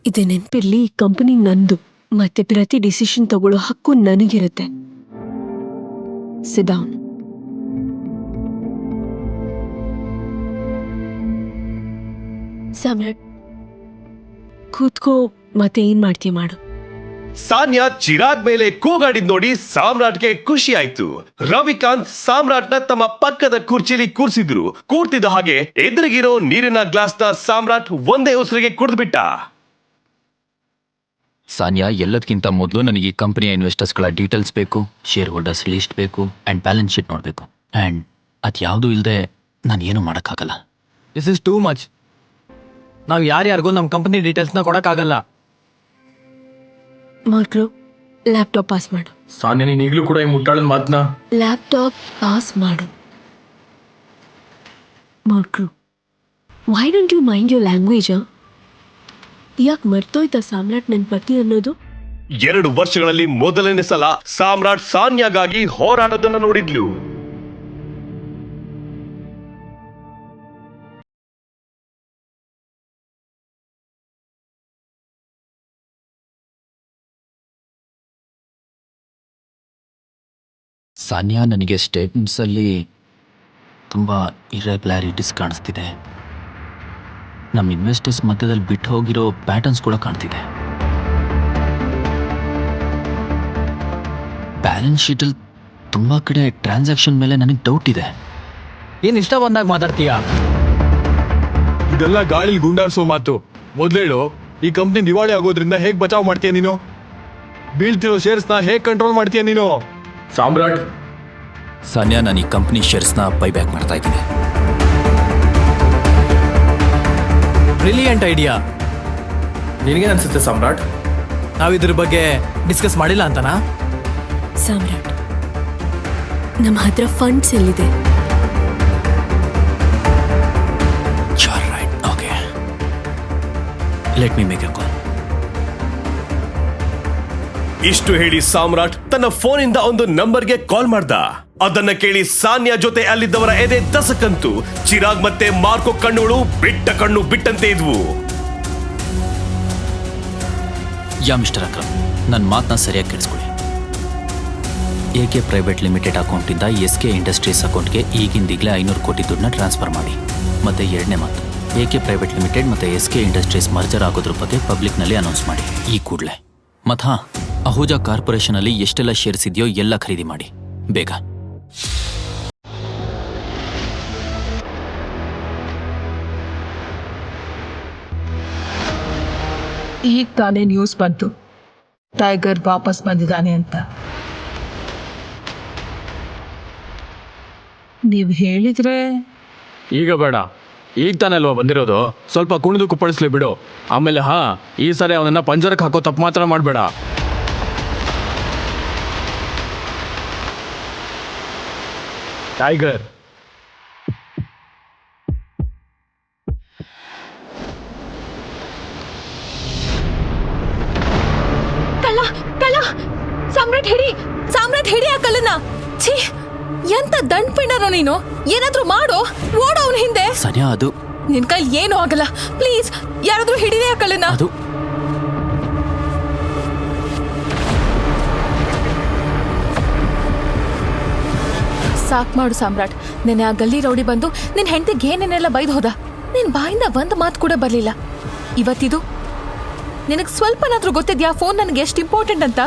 ಇದು ನೆನ್ಪಿರ್ಲಿ, ಈ ಕಂಪನಿ ನಂದು, ಮತ್ತೆ ಪ್ರತಿ ಡಿಸಿಷನ್ ತಗೊಳ್ಳೋ ಹಕ್ಕು ನನಗಿರುತ್ತೆ. Sit down. ಸಾಮ್ರಾಟ್, ಕೂತ್ಕೋ, ಮತ್ತೆ ಏನ್ ಮಾಡ್ತೀಯ ಮಾಡು. ಸಾನ್ಯಾ ಚಿರಾಗ್ ಮೇಲೆ ಕೂಗಾಡಿದ್ ನೋಡಿ ಸಾಮ್ರಾಟ್ಗೆ ಖುಷಿ ಆಯ್ತು. ರವಿಕಾಂತ್ ಸಾಮ್ರಾಟ್ನ ತಮ್ಮ ಪಕ್ಕದ ಕುರ್ಚಿಲಿ ಕೂರ್ಸಿದ್ರು. ಕೂರ್ತಿದ್ದ ಹಾಗೆ ಎದುರಿಗಿರೋ ನೀರಿನ ಗ್ಲಾಸ್ನ ಸಾಮ್ರಾಟ್ ಒಂದೇ ಉಸಿರಿಗೆ ಕುಡಿದ್ಬಿಟ್ಟ. ಸಾನ್ಯಾ, ಎಲ್ಲದಕ್ಕಿಂತ ಮೊದಲು ನನಗೆ ಈ ಕಂಪನಿಯ ಇನ್ವೆಸ್ಟರ್ಸ್ಗಳ ಡೀಟೇಲ್ಸ್ ಬೇಕು, ಶೇರ್ ಹೋಲ್ಡರ್ಸ್ ಲಿಸ್ಟ್ ಬೇಕು, ಆ್ಯಂಡ್ ಬ್ಯಾಲೆನ್ಸ್ ಶೀಟ್ ನೋಡಬೇಕು. ಆ್ಯಂಡ್ ಅದು ಯಾವುದೂ ಇಲ್ಲದೆ ನಾನು ಏನೂ ಮಾಡೋಕ್ಕಾಗಲ್ಲ. This is too much. ನಾವು ಯಾರ್ಯಾರಿಗೂ ನಮ್ಮ ಕಂಪನಿ ಡೀಟೇಲ್ಸ್ನ ಕೊಡೋಕ್ಕಾಗಲ್ಲ. ಮಕ್ಕಳು, ಲ್ಯಾಪ್ಟಾಪ್ ಪಾಸ್ ಮಾಡು. ಸಾನ್ಯ, ನೀನು ಈಗಲೂ ಕೂಡ ಈ ಮುಟ್ಟಾಳನ ಮಾತನ್ನ. ಲ್ಯಾಪ್ಟಾಪ್ ಪಾಸ್ ಮಾಡು. ಮಕ್ಕಳು, why don't you mind your language? ಯಾಕೆ ಮರ್ತೋಯ್ತಾ ಸಾಮ್ರಾಟ್ ನನ್ನ ಪತಿ ಅನ್ನೋದು? 2 ವರ್ಷಗಳಲ್ಲಿ ಮೊದಲನೇ ಸಲ ಸಾಮ್ರಾಟ್ ಸಾನ್ಯಾಗಾಗಿ ಹೋರಾಡೋದನ್ನ ನೋಡಿದ್ಲು. ಸಾನ್ಯಾ, ನನಗೆ ಸ್ಟೇಟ್ಮೆಂಟ್ಸಲ್ಲಿ ತುಂಬ ಇರ್ರೆಗ್ಯುಲಾರಿಟೀಸ್ ಕಾಣಿಸ್ತಿದೆ. ನಮ್ಮ ಇನ್ವೆಸ್ಟರ್ಸ್ ಮಧ್ಯದಲ್ಲಿ ಬಿಟ್ಟು ಹೋಗಿರೋ ಪ್ಯಾಟರ್ನ್ಸ್ ಕೂಡ ಕಾಣ್ತಿದೆ. ಬ್ಯಾಲೆನ್ಸ್ ಶೀಟಲ್ಲಿ ತುಂಬ ಕಡೆ ಟ್ರಾನ್ಸಾಕ್ಷನ್ ಮೇಲೆ ನನಗೆ ಡೌಟ್ ಇದೆ. ಏನು ಇಷ್ಟ ಬಂದಾಗ ಮಾತಾಡ್ತೀಯಾ? ಇದೆಲ್ಲ ಗಾಳಿಲಿ ಗುಂಡಾರ್ಸೋ ಮಾತು. ಮೊದ್ಲೇಳು, ಈ ಕಂಪ್ನಿ ದಿವಾಳಿ ಆಗೋದ್ರಿಂದ ಹೇಗ್ ಬಚಾವ್ ಮಾಡ್ತೀಯ ನೀನು? ಬೀಳ್ತಿರೋ ಶೇರ್ಸ್ನ ಹೇಗ್ ಕಂಟ್ರೋಲ್ ಮಾಡ್ತೀಯ ನೀನು? ಸಾಮ್ರಾಟ್, ಸಾನ್ಯಾ, ನಾನು ಈ ಕಂಪ್ನಿ ಶೇರ್ಸ್ನ ಬೈಬ್ಯಾಕ್ ಮಾಡ್ತಾ ಇದ್ದೀನಿ. Brilliant idea. ನಿನಗೇನ್ ಅನ್ಸುತ್ತೆ ಸಾಮ್ರಾಟ್? ನಾವು ಇದ್ರ ಬಗ್ಗೆ ಡಿಸ್ಕಸ್ ಮಾಡಿಲ್ಲ ಅಂತನಾ? ಸಾಮ್ರಾಟ್, ನಮ್ಮ ಹತ್ರ ಫಂಡ್ಸ್ ಎಲ್ಲಿದೆ? You're right. Okay. Let me make a call. ಇಷ್ಟು ಹೇಳಿ ಸಾಮ್ರಾಟ್ ತನ್ನ ಫೋನಿಂದ ಒಂದು ನಂಬರ್ಗೆ ಕಾಲ್ ಮಾಡ್ದ. ಅದನ್ನ ಕೇಳಿ ಸಾನ್ಯಾ ಜೊತೆ ಅಲ್ಲಿದ್ದವರ ಎದೆ ದಸಕಂತು. ಚಿರಾಗ್ ಮತ್ತೆ ಮಾರ್ಕೋ ಕಣ್ಣುಗಳು ಬಿಟ್ಟ ಕಣ್ಣು ಬಿಟ್ಟಂತೆ ಇದ್ವು. ಯಾ ಮಿಸ್ಟರ್ ಅಕ್ರಮ್, ನನ್ನ ಮಾತನ್ನ ಸರಿಯಾಗಿ ಕೇಳಿಸ್ಕೊಳ್ಳಿ. AK ಪ್ರೈವೇಟ್ ಲಿಮಿಟೆಡ್ ಅಕೌಂಟಿಂದ SK ಇಂಡಸ್ಟ್ರೀಸ್ ಅಕೌಂಟ್ಗೆ ಈಗಿಂದೀಗಲೇ 500 ಕೋಟಿ ದುಡ್ಡನ್ನ ಟ್ರಾನ್ಸ್ಫರ್ ಮಾಡಿ. ಮತ್ತೆ ಎರಡನೇ ಮಾತು, AK ಪ್ರೈವೇಟ್ ಲಿಮಿಟೆಡ್ ಮತ್ತೆ SK ಇಂಡಸ್ಟ್ರೀಸ್ ಮರ್ಜರ್ ಆಗೋದ್ರ ಬಗ್ಗೆ ಪಬ್ಲಿಕ್ನಲ್ಲಿ ಅನೌನ್ಸ್ ಮಾಡಿ ಈ ಕೂಡಲೇ. ಮತ್ತು ಹಾಂ, ಅಹುಜಾ ಕಾರ್ಪೊರೇಷನಲ್ಲಿ ಎಷ್ಟೆಲ್ಲ ಶೇರ್ಸ್ ಇದೆಯೋ ಎಲ್ಲ ಖರೀದಿ ಮಾಡಿ ಬೇಗ. ಈಗ ತಾನೇ ನ್ಯೂಸ್ ಬಂತು ಟೈಗರ್ ವಾಪಸ್ ಬಂದಿದ್ದಾನೆ ಅಂತ. ನೀವು ಹೇಳಿದ್ರೆ ಈಗ ಬೇಡ, ಈಗ ತಾನೇ ಅಲ್ವಾ ಬಂದಿರೋದು. ಸ್ವಲ್ಪ ಕುಣಿದು ಕುಪ್ಪಳಿಸ್ಲಿ ಬಿಡು. ಆಮೇಲೆ ಈ ಸರಿ ಅವನನ್ನ ಪಂಜರಕ್ಕೆ ಹಾಕೋ ತಪ್ಪು ಮಾತ್ರ ಮಾಡಬೇಡ. ಟೈಗರ್, ಸಾಮ್ರಾಟ್ ಹಿಡಿ ಆ ಕಳ್ಳನ. ಛೀ, ಎಂತ ದಂಡ್ಪಿಂಡನೋ ನೀನು. ಏನಾದ್ರೂ ಮಾಡು, ಓಡೋ ಅವನ ಹಿಂದೆ. ಸಾನ್ಯಾ, ಅದು ನಿನ್ ಕೈಲಿ ಏನೂ ಆಗಲ್ಲ. ಪ್ಲೀಸ್, ಯಾರಾದ್ರೂ ಹಿಡಿದೇ ಆ ಕಳ್ಳನ. ಅದು ಸಾಕ್ ಮಾಡು ಸಾಮ್ರಾಟ್. ನೆನೆ ಆ ಗಲ್ಲಿ ರೌಡಿ ಬಂದು ನಿನ್ ಹೆಂಡತಿಗೆ ಏನೇನೆಲ್ಲ ಬೈದು ಹೋದ. ನಿನ್ ಬಾಯಿಂದ ಒಂದ್ ಮಾತು ಕೂಡ ಬರ್ಲಿಲ್ಲ. ಇವತ್ತಿದು ನಿನಗ್ ಸ್ವಲ್ಪನಾದ್ರೂ ಗೊತ್ತಿದ್ಯಾ ಫೋನ್ ನನಗೆ ಎಷ್ಟು ಇಂಪಾರ್ಟೆಂಟ್ ಅಂತ?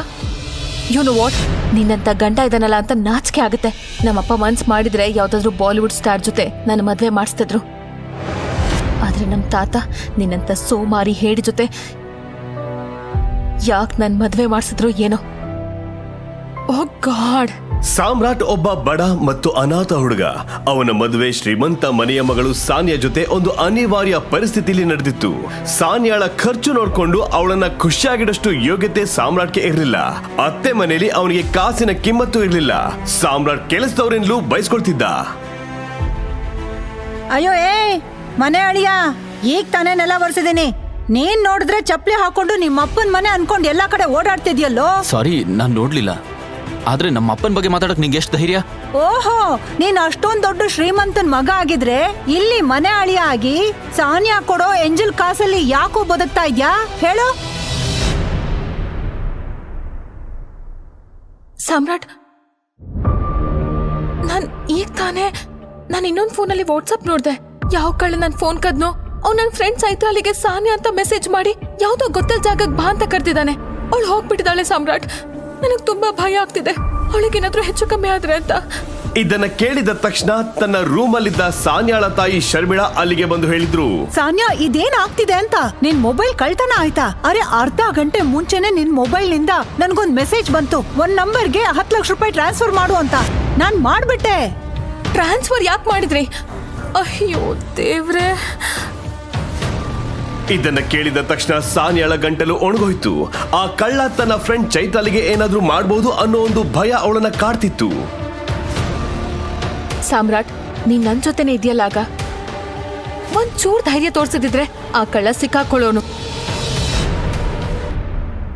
ಯು ನೋ ವಾಟ್, ನಿನ್ನಂತ ಗಂಡ ಇದನ್ನಲ್ಲ ಅಂತ ನಾಚಿಕೆ ಆಗುತ್ತೆ. ನಮ್ಮಪ್ಪ ಮನ್ಸ್ ಮಾಡಿದ್ರೆ ಯಾವ್ದಾದ್ರು ಬಾಲಿವುಡ್ ಸ್ಟಾರ್ ಜೊತೆ ನನ್ನ ಮದ್ವೆ ಮಾಡಿಸ್ತಿದ್ರು. ಆದ್ರೆ ನಮ್ ತಾತ ನಿನ್ನಂತ ಸೋಮಾರಿ ಹೇಡಿ ಜೊತೆ ಯಾಕೆ ನನ್ ಮದ್ವೆ ಮಾಡಿಸಿದ್ರು ಏನೋ. ಓ ಗಾಡ್. ಸಾಮ್ರಾಟ್ ಒಬ್ಬ ಬಡ ಮತ್ತು ಅನಾಥ ಹುಡುಗ. ಅವನ ಮದುವೆ ಶ್ರೀಮಂತ ಮನೆಯ ಮಗಳು ಸಾನ್ಯಾ ಜೊತೆ ಒಂದು ಅನಿವಾರ್ಯ ಪರಿಸ್ಥಿತಿಯಲ್ಲಿ ನಡೆದಿತ್ತು. ಸಾನ್ಯಾಳ ಖರ್ಚು ನೋಡ್ಕೊಂಡು ಅವಳನ್ನ ಖುಷಿಯಾಗಿಡಷ್ಟು ಯೋಗ್ಯತೆ ಸಾಮ್ರಾಟ್ಗೆ ಇರಲಿಲ್ಲ. ಅತ್ತೆ ಮನೆಯಲ್ಲಿ ಅವನಿಗೆ ಕಾಸಿನ ಕಿಮ್ಮತ್ತು ಇರಲಿಲ್ಲ. ಸಾಮ್ರಾಟ್ ಕೆಲಸದವರಿಂದಲೂ ಬಯಸ್ಕೊಳ್ತಿದ್ದ. ಅಯ್ಯೋ ಮನೆ ಅಳಿಯ, ಈಗ ತಾನೇ ನೆಲ ಒರೆಸಿದೀನಿ. ನೀನ್ ನೋಡಿದ್ರೆ ಚಪ್ಪಲಿ ಹಾಕೊಂಡು ನಿಮ್ಮಪ್ಪನ ಮನೆ ಅನ್ಕೊಂಡು ಎಲ್ಲಾ ಕಡೆ ಓಡಾಡ್ತಿದ್ಯಲ್ಲೋ. ಸಾರಿ, ನಾನು ನೋಡ್ಲಿಲ್ಲ. ಆದ್ರೆ ನಮ್ಮ ಅಪ್ಪನ ಬಗ್ಗೆ ಮಾತಾಡಕ್ ನಿಂಗೆ ಎಷ್ಟು ಧೈರ್ಯ? ಓಹೋ, ನೀನ್ ಅಷ್ಟೊಂದ್ ದೊಡ್ಡ ಶ್ರೀಮಂತನ್ ಮಗ ಆಗಿದ್ರೆ ಇಲ್ಲಿ ಮನೆ ಅಳಿಯ ಆಗಿ ಸಾನ್ಯಾ ಕೊಡೋ ಎಂಜಲ್ ಕಾಸಲ್ಲಿ ಯಾಕೋ ಬದುಕ್ತಾ ಇದ್ಯಾ ಹೇಳು? ಸಾಮ್ರಾಟ್, ಈಗ ತಾನೇ ನಾನು ಇನ್ನೊಂದು ಫೋನಲ್ಲಿ ವಾಟ್ಸಪ್ ನೋಡ್ದೆ. ಯಾವ ಕಳ್ಳ ನನ್ ಫೋನ್ ಕದ್ನೋ ಅವ್ನು ನನ್ನ ಫ್ರೆಂಡ್ ಸೈತ್ರಾಲಿಗೆ ಸಾನ್ಯಾ ಅಂತ ಮೆಸೇಜ್ ಮಾಡಿ ಯಾವ್ದೋ ಗೊತ್ತಿಲ್ಲ ಜಾಗಕ್ಕೆ ಬಾ ಅಂತ ಕರ್ದಿದ್ದಾನೆ. ಅವಳು ಹೋಗ್ಬಿಟ್ಟಿದ್ದಾಳೆ ಸಾಮ್ರಾಟ್. ನನಗ್ ತುಂಬಾ ಭಯ ಆಗ್ತಿದೆ, ಅವಳಿಗೇನಾದ್ರೂ ಹೆಚ್ಚು ಕಮ್ಮಿ ಆದ್ರೆ ಅಂತ. ಇದನ್ನ ಕೇಳಿದ ತಕ್ಷಣ ತನ್ನ ರೂಮಲ್ಲಿದ್ದ ಸಾನ್ಯಾಳ ತಾಯಿ ಶರ್ಮಿಳಾ ಅಲ್ಲಿಗೆ ಬಂದು ಹೇಳಿದ್ರು, ಸಾನ್ಯಾ, ಇದೇನ್ ಆಗ್ತಿದೆ ಅಂತ? ನಿನ್ ಮೊಬೈಲ್ ಕಳ್ತನ ಆಯ್ತಾ? ಅರೆ, ಅರ್ಧ ಗಂಟೆ ಮುಂಚೆನೆ ನಿನ್ ಮೊಬೈಲ್ ನಿಂದ ನನ್ಗೊಂದ್ ಮೆಸೇಜ್ ಬಂತು, ಒಂದ್ ನಂಬರ್ಗೆ 10 ಲಕ್ಷ ರೂಪಾಯಿ ಟ್ರಾನ್ಸ್ಫರ್ ಮಾಡು ಅಂತ. ನಾನ್ ಮಾಡ್ಬಿಟ್ಟೆ. ಟ್ರಾನ್ಸ್ಫರ್ ಯಾಕೆ ಮಾಡಿದ್ರಿ? ಅಯ್ಯೋ ದೇವ್ರೆ. ಇದನ್ನ ಕೇಳಿದ ತಕ್ಷಣ ಸಾನ್ಯಾಳ ಗಂಟಲು ಒಣಗೋಯ್ತು. ಆ ಕಳ್ಳ ತನ್ನ ಫ್ರೆಂಡ್ ಚೈತಾಲಿಗೆ ಏನಾದ್ರೂ ಮಾಡಬಹುದು ಅನ್ನೋ ಒಂದು ಭಯ ಅವಳನ್ನ ಕಾಡ್ತಿತ್ತು. ಸಾಮ್ರಾಟ್, ನೀನ್ ನನ್ ಜೊತೆನೆ ಇದೆಯಲ್ಲ, ಆಗ ಒಂಚೂರ್ ಧೈರ್ಯ ತೋರ್ಸಿದ್ರೆ ಆ ಕಳ್ಳ ಸಿಕ್ಕಾಕೊಳ್ಳೋನು.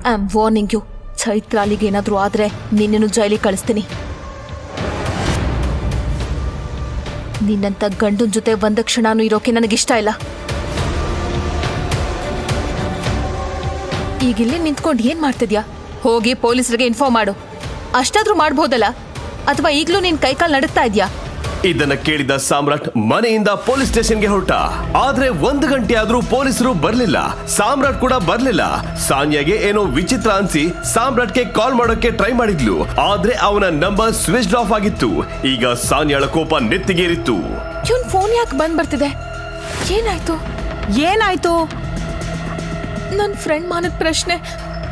I am warning you. ಚೈತ್ರಾಲಿಗೆ ಏನಾದ್ರೂ ಆದ್ರೆ ನಿನ್ನನ್ನು ಜೈಲಿಗೆ ಕಳಿಸ್ತೀನಿ. ನಿನ್ನಂತ ಗಂಡನ ಜೊತೆ ಒಂದ ಕ್ಷಣನೂ ಇರೋಕೆ ನನಗಿಷ್ಟ ಇಲ್ಲ. ಈಗಿಲ್ಲಿ ನಿಂತ್ಕೊಂಡು ಏನ್ ಮಾಡ್ತಿದ್ಯಾ? ಹೋಗಿ ಪೊಲೀಸರಿಗೆ ಇನ್ಫಾರ್ಮ್ ಮಾಡು. ಅಷ್ಟಾದ್ರೂ ಮಾಡ್ಬೋದಲ್ಲ. ಅಥವಾ ಈಗ್ಲೂ ನಿನ್ ಕೈಕಾಲ್ ನಡುತ್ತಾ ಇದ್ಯಾ? ಇದನ್ನ ಕೇಳಿದ ಸಾಮ್ರಾಟ್ ಮನೆಯಿಂದ ಪೊಲೀಸ್ ಸ್ಟೇಷನ್ಗೆ ಹೊರಟ. ಆದ್ರೆ 1 ಗಂಟೆ ಆದ್ರೂ ಪೊಲೀಸರು ಬರ್ಲಿಲ್ಲ, ಸಾಮ್ರಾಟ್ ಕೂಡ ಬರ್ಲಿಲ್ಲ. ಸಾನ್ಯಾಗೆ ಏನೋ ವಿಚಿತ್ರ ಅನ್ಸಿ ಸಾಮ್ರಾಟ್ಗೆ ಕಾಲ್ ಮಾಡೋಕೆ ಟ್ರೈ ಮಾಡಿದ್ಲು, ಆದ್ರೆ ಅವನ ನಂಬರ್ ಸ್ವಿಚ್ ಆಫ್ ಆಗಿತ್ತು. ಈಗ ಸಾನ್ಯಾಳ ಕೋಪ ನೆತ್ತಿಗೇರಿತ್ತು. ಇವನ್ ಫೋನ್ ಯಾಕೆ ಬಂದ್ ಬರ್ತಿದೆ? ಏನಾಯ್ತು? ಏನಾಯ್ತು? ನನ್ ಫ್ರೆಂಡ್ ಮಾನದ ಪ್ರಶ್ನೆ.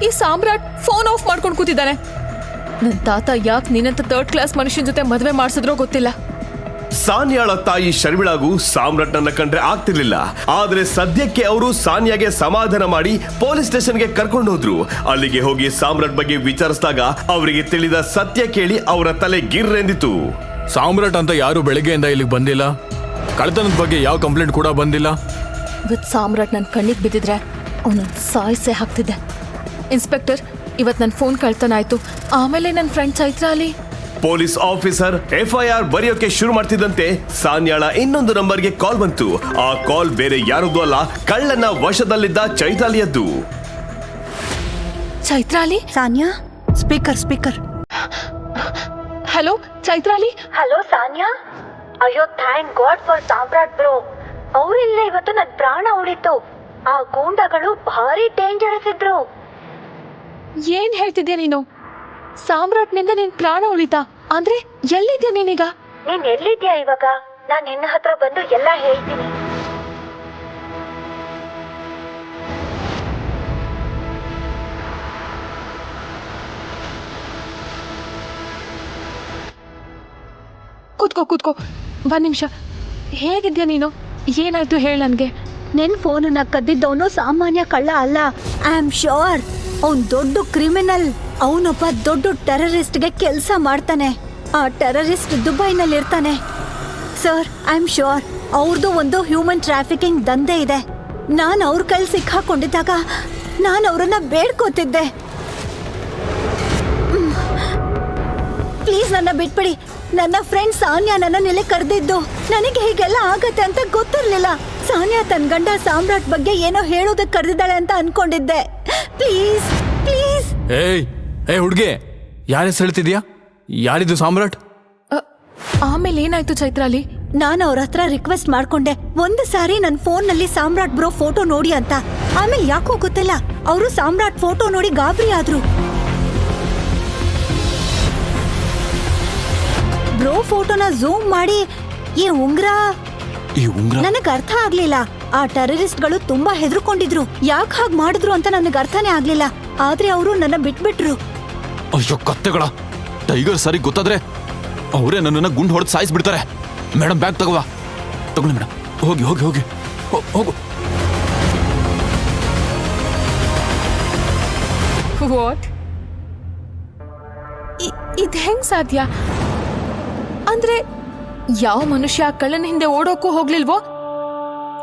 ಈ ಸಾಮ್ರಾಟ್ ಫೋನ್ ಆಫ್ ಮಾಡ್ಕೊಂಡು ಕೂತಿದ್ದಾನೆ. ನನ್ ತಾತ ಯಾಕೆ ನಿನ್ನಂತ 3rd ಕ್ಲಾಸ್ ಮನುಷ್ಯನ ಜೊತೆ ಮದ್ವೆ ಮಾಡ್ಸಿದ್ರೋ ಗೊತ್ತಿಲ್ಲ. ಸಾನ್ಯಾಳ ತಾಯಿ ಶರ್ಮಿಳಾಗೂ ಸಾಮ್ರಾಟ್ನನ್ನ ಕಂಡ್ರೆ ಆಗ್ತಿರ್ಲಿಲ್ಲ. ಆದ್ರೆ ಸದ್ಯಕ್ಕೆ ಅವರು ಸಾನ್ಯಾಗೆ ಸಮಾಧಾನ ಮಾಡಿ ಪೊಲೀಸ್ ಸ್ಟೇಷನ್ಗೆ ಕರ್ಕೊಂಡು ಹೋದ್ರು. ಅಲ್ಲಿಗೆ ಹೋಗಿ ಸಾಮ್ರಾಟ್ ಬಗ್ಗೆ ವಿಚಾರಿಸಿದಾಗ ಅವರಿಗೆ ತಿಳಿದ ಸತ್ಯ ಕೇಳಿ ಅವರ ತಲೆ ಗಿರ್ರೆಂದಿತು. ಸಾಮ್ರಾಟ್ ಅಂತ ಯಾರು ಬೆಳಗ್ಗೆಯಿಂದ ಇಲ್ಲಿಗೆ ಬಂದಿಲ್ಲ, ಕಳ್ತನದ ಬಗ್ಗೆ ಯಾವ ಕಂಪ್ಲೇಂಟ್ ಕೂಡ ಬಂದಿಲ್ಲ. ಇವತ್ ಸಾಮ್ರಾಟ್ ನನ್ ಕಣ್ಣಿಗೆ ಬಿದ್ದಿದ್ರೆ ಅವನ ಸಾಯಿಸೇ ಹಾಕ್ತಿದ್ದೆ. ಇನ್ಸ್ಪೆಕ್ಟರ್, ಇವತ್ ನನ್ ಫೋನ್ ಕಳ್ತನ ಆಯ್ತು. ಆಮೇಲೆ ನನ್ ಫ್ರೆಂಡ್ ಚೈತ್ರ ಅಲ್ಲಿ. ಪೊಲೀಸ್ ಆಫೀಸರ್ FIR ಬರೆಯೋಕೆ ಶುರು ಮಾಡ್ತಿದ್ದಂತೆ ಸಾನ್ಯಾಳ ಇನ್ನೊಂದು ನಂಬರ್ಗೆ ಕಾಲ್ ಬಂತು. ಆ ಕಾಲ್ ಬೇರೆ ಯಾರದ್ದು ಅಲ್ಲ, ಕಳ್ಳನ ವಶದಲ್ಲಿದ್ದ ಚೈತ್ರಾಲಿಯದ್ದು. Chaitrali? Sanya, speaker. Hello Chaitrali. Hello Sanya. ಅಯ್ಯೋ, thank god for Samrat bro. ಅವರಿಲ್ಲ ಇವತ್ತು ನನ್ ಪ್ರಾಣ ಉಳಿತು. ಆ ಗೂಂಡಗಳು ಭಾರಿ ಡೇಂಜರಸ್ ಇದ್ರು. ಏನ್ ಹೇಳ್ತಿದ್ಯಾ ನೀನು? ಸಾಮ್ರಾಟ್ನಿಂದ ನಿನ್ ಪ್ರಾಣ ಉಳಿತಾ? ಅಂದ್ರೆ ಎಲ್ಲಿದ್ಯಾ ನೀನೀಗ? ನೀನ್ ಎಲ್ಲಿದ್ಯಾ ಇವಾಗ? ನಾನ್ ನಿನ್ನ ಹತ್ರ ಬಂದು ಎಲ್ಲ ಹೇಳ್ತೀನಿ. ಕೂತ್ಕೋ 1 ನಿಮಿಷ. ಹೇಗಿದ್ಯಾ ನೀನು? ಏನಾಯ್ತು ಹೇಳ ನನ್ಗೆ. ನಿನ್ ಫೋನನ್ನ ಕದ್ದಿದ್ದವನು ಸಾಮಾನ್ಯ ಕಳ್ಳ ಅಲ್ಲ. ಐ ಆಮ್ ಶ್ಯೂರ್ ಅವನ್ ದೊಡ್ಡ ಕ್ರಿಮಿನಲ್. ಅವನೊಬ್ಬ ದೊಡ್ಡ ಟೆರರಿಸ್ಟ್ಗೆ ಕೆಲಸ ಮಾಡ್ತಾನೆ. ಆ ಟೆರರಿಸ್ಟ್ ದುಬೈನಲ್ಲಿ ಇರ್ತಾನೆ. ಸರ್, ಐ ಆಮ್ ಶ್ಯೂರ್ ಅವ್ರದ್ದು ಒಂದು ಹ್ಯೂಮನ್ ಟ್ರಾಫಿಕಿಂಗ್ ದಂಧೆ ಇದೆ. ನಾನು ಅವ್ರ ಕೈಲಿ ಸಿಕ್ಕಾಕೊಂಡಿದ್ದಾಗ ನಾನು ಅವರನ್ನ ಬೇಡ್ಕೋತಿದ್ದೆ, ಪ್ಲೀಸ್ ನನ್ನ ಬಿಟ್ಬಿಡಿ. ನನ್ನ ಫ್ರೆಂಡ್ ಸಾನ್ಯಾ ನನ್ನ ಇಲ್ಲಿ ಕರೆದಿದ್ದು. ನನಗೆ ಹೀಗೆಲ್ಲ ಆಗತ್ತೆ ಅಂತ ಗೊತ್ತಿರ್ಲಿಲ್ಲ. ಸಾನ್ಯಾ ತನ್ನ ಗಂಡ ಸಾಮ್ರಾಟ್ ಬಗ್ಗೆ ಏನೋ ಹೇಳೋದಕ್ಕೆ ಕರೆದಿದ್ದಾಳೆ ಅಂತ ಅನ್ಕೊಂಡಿದ್ದೆ. Please please. ಏಯ್ ಹುಡ್ಗೆ, ಯಾರ ಹೆಸರು ಹೇಳ್ತಿದ್ಯಾ? ಯಾರಿದು ಸಾಮ್ರಾಟ್? ಆಮೇಲೆ ಏನಾಯ್ತು ಚೈತ್ರಾಲಿ? ನಾನು ಅವ್ರ ಹತ್ರ ರಿಕ್ವೆಸ್ಟ್ ಮಾಡ್ಕೊಂಡೆ, ಒಂದು ಸಾರಿ ನನ್ನ ಫೋನ್ ನಲ್ಲಿ ಸಾಮ್ರಾಟ್ ಬ್ರೋ ಫೋಟೋ ನೋಡಿ ಅಂತ. ಆಮೇಲೆ ಯಾಕೋ ಗೊತ್ತಿಲ್ಲ, ಅವರು ಸಾಮ್ರಾಟ್ ಫೋಟೋ ನೋಡಿ ಗಾಬರಿ ಆದ್ರು. ಬ್ರೋ ಫೋಟೋನ ಝೂಮ್ ಮಾಡಿ ಈ ಉಂಗ್ರ ನನಗ್ ಅರ್ಥ ಆಗ್ಲಿಲ್ಲ. ಆ ಟೆರರಿಸ್ಟ್ಗಳು ತುಂಬಾ ಹೆದರ್ಕೊಂಡಿದ್ರು. ಯಾಕೆ ಹಾಗೆ ಮಾಡಿದ್ರು ಅಂತ ನನಗೆ ಅರ್ಥನೇ ಆಗ್ಲಿಲ್ಲ. ಆದ್ರೆ ಅವರು ನನ್ನ ಬಿಟ್ಬಿಟ್ರು. ಅಯ್ಯೋ ಕತ್ತೆಗಳ, ಟೈಗರ್ ಸರಿ ಗೊತ್ತಾದ್ರೆ ಅವರೇ ನನ್ನನ್ನ ಗುಂಡು ಹೊಡೆದು ಸಾಯಿಸ್ಬಿಡ್ತಾರೆ. ಮೇಡಮ್, ಬ್ಯಾಗ್ ತಗೊಳ್ಳಿ ಮೇಡಮ್. ಹೋಗಿ ಹೋಗು. ವಾಟ್? ಇದ್ ಹೆಂಗ್ ಸಾಧ್ಯ? ಅಂದ್ರೆ ಯಾವ ಮನುಷ್ಯ ಕಳ್ಳನ ಹಿಂದೆ ಓಡೋಕ್ಕೂ ಹೋಗ್ಲಿಲ್ವೋ?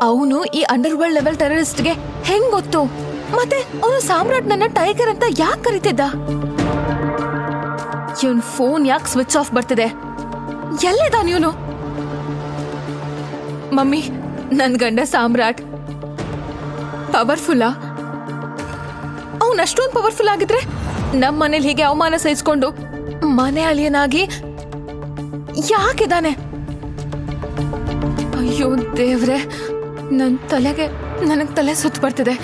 ಅವನು ಈ ಅಂಡರ್ ವರ್ಲ್ಡ್ ಲೆವೆಲ್ ಟೆರರಿಸ್ಟ್ಗೆ ಹೆಂಗ್ ಗೊತ್ತು? ಮತ್ತೆ ಅವನು ಸಾಮ್ರಾಟ್ ನನ್ನ ಟೈಗರ್ ಅಂತ ಯಾಕೆ ಕರೀತಿದ್ದ? ಇವನ್ ಫೋನ್ ಯಾಕೆ ಸ್ವಿಚ್ ಆಫ್ ಬರ್ತಿದೆ? ಎಲ್ಲಿದ್ದಾನ ಇವನು? ಮಮ್ಮಿ, ನನ್ ಗಂಡ ಸಾಮ್ರಾಟ್ ಪವರ್ಫುಲ್ಲಾ? ಅವನ್ ಅಷ್ಟೊಂದು ಪವರ್ಫುಲ್ ಆಗಿದ್ರೆ ನಮ್ ಮನೇಲಿ ಹೀಗೆ ಅವಮಾನ ಸಹಿಸ್ಕೊಂಡು ಮನೆ ಅಳಿಯನಾಗಿ ಯಾಕಿದಾನೆ? ಅಯ್ಯೋ ದೇವ್ರೆ, ನನಗ್ ತಲೆ ಸುತ್ತ ಬರ್ತಿದೆ.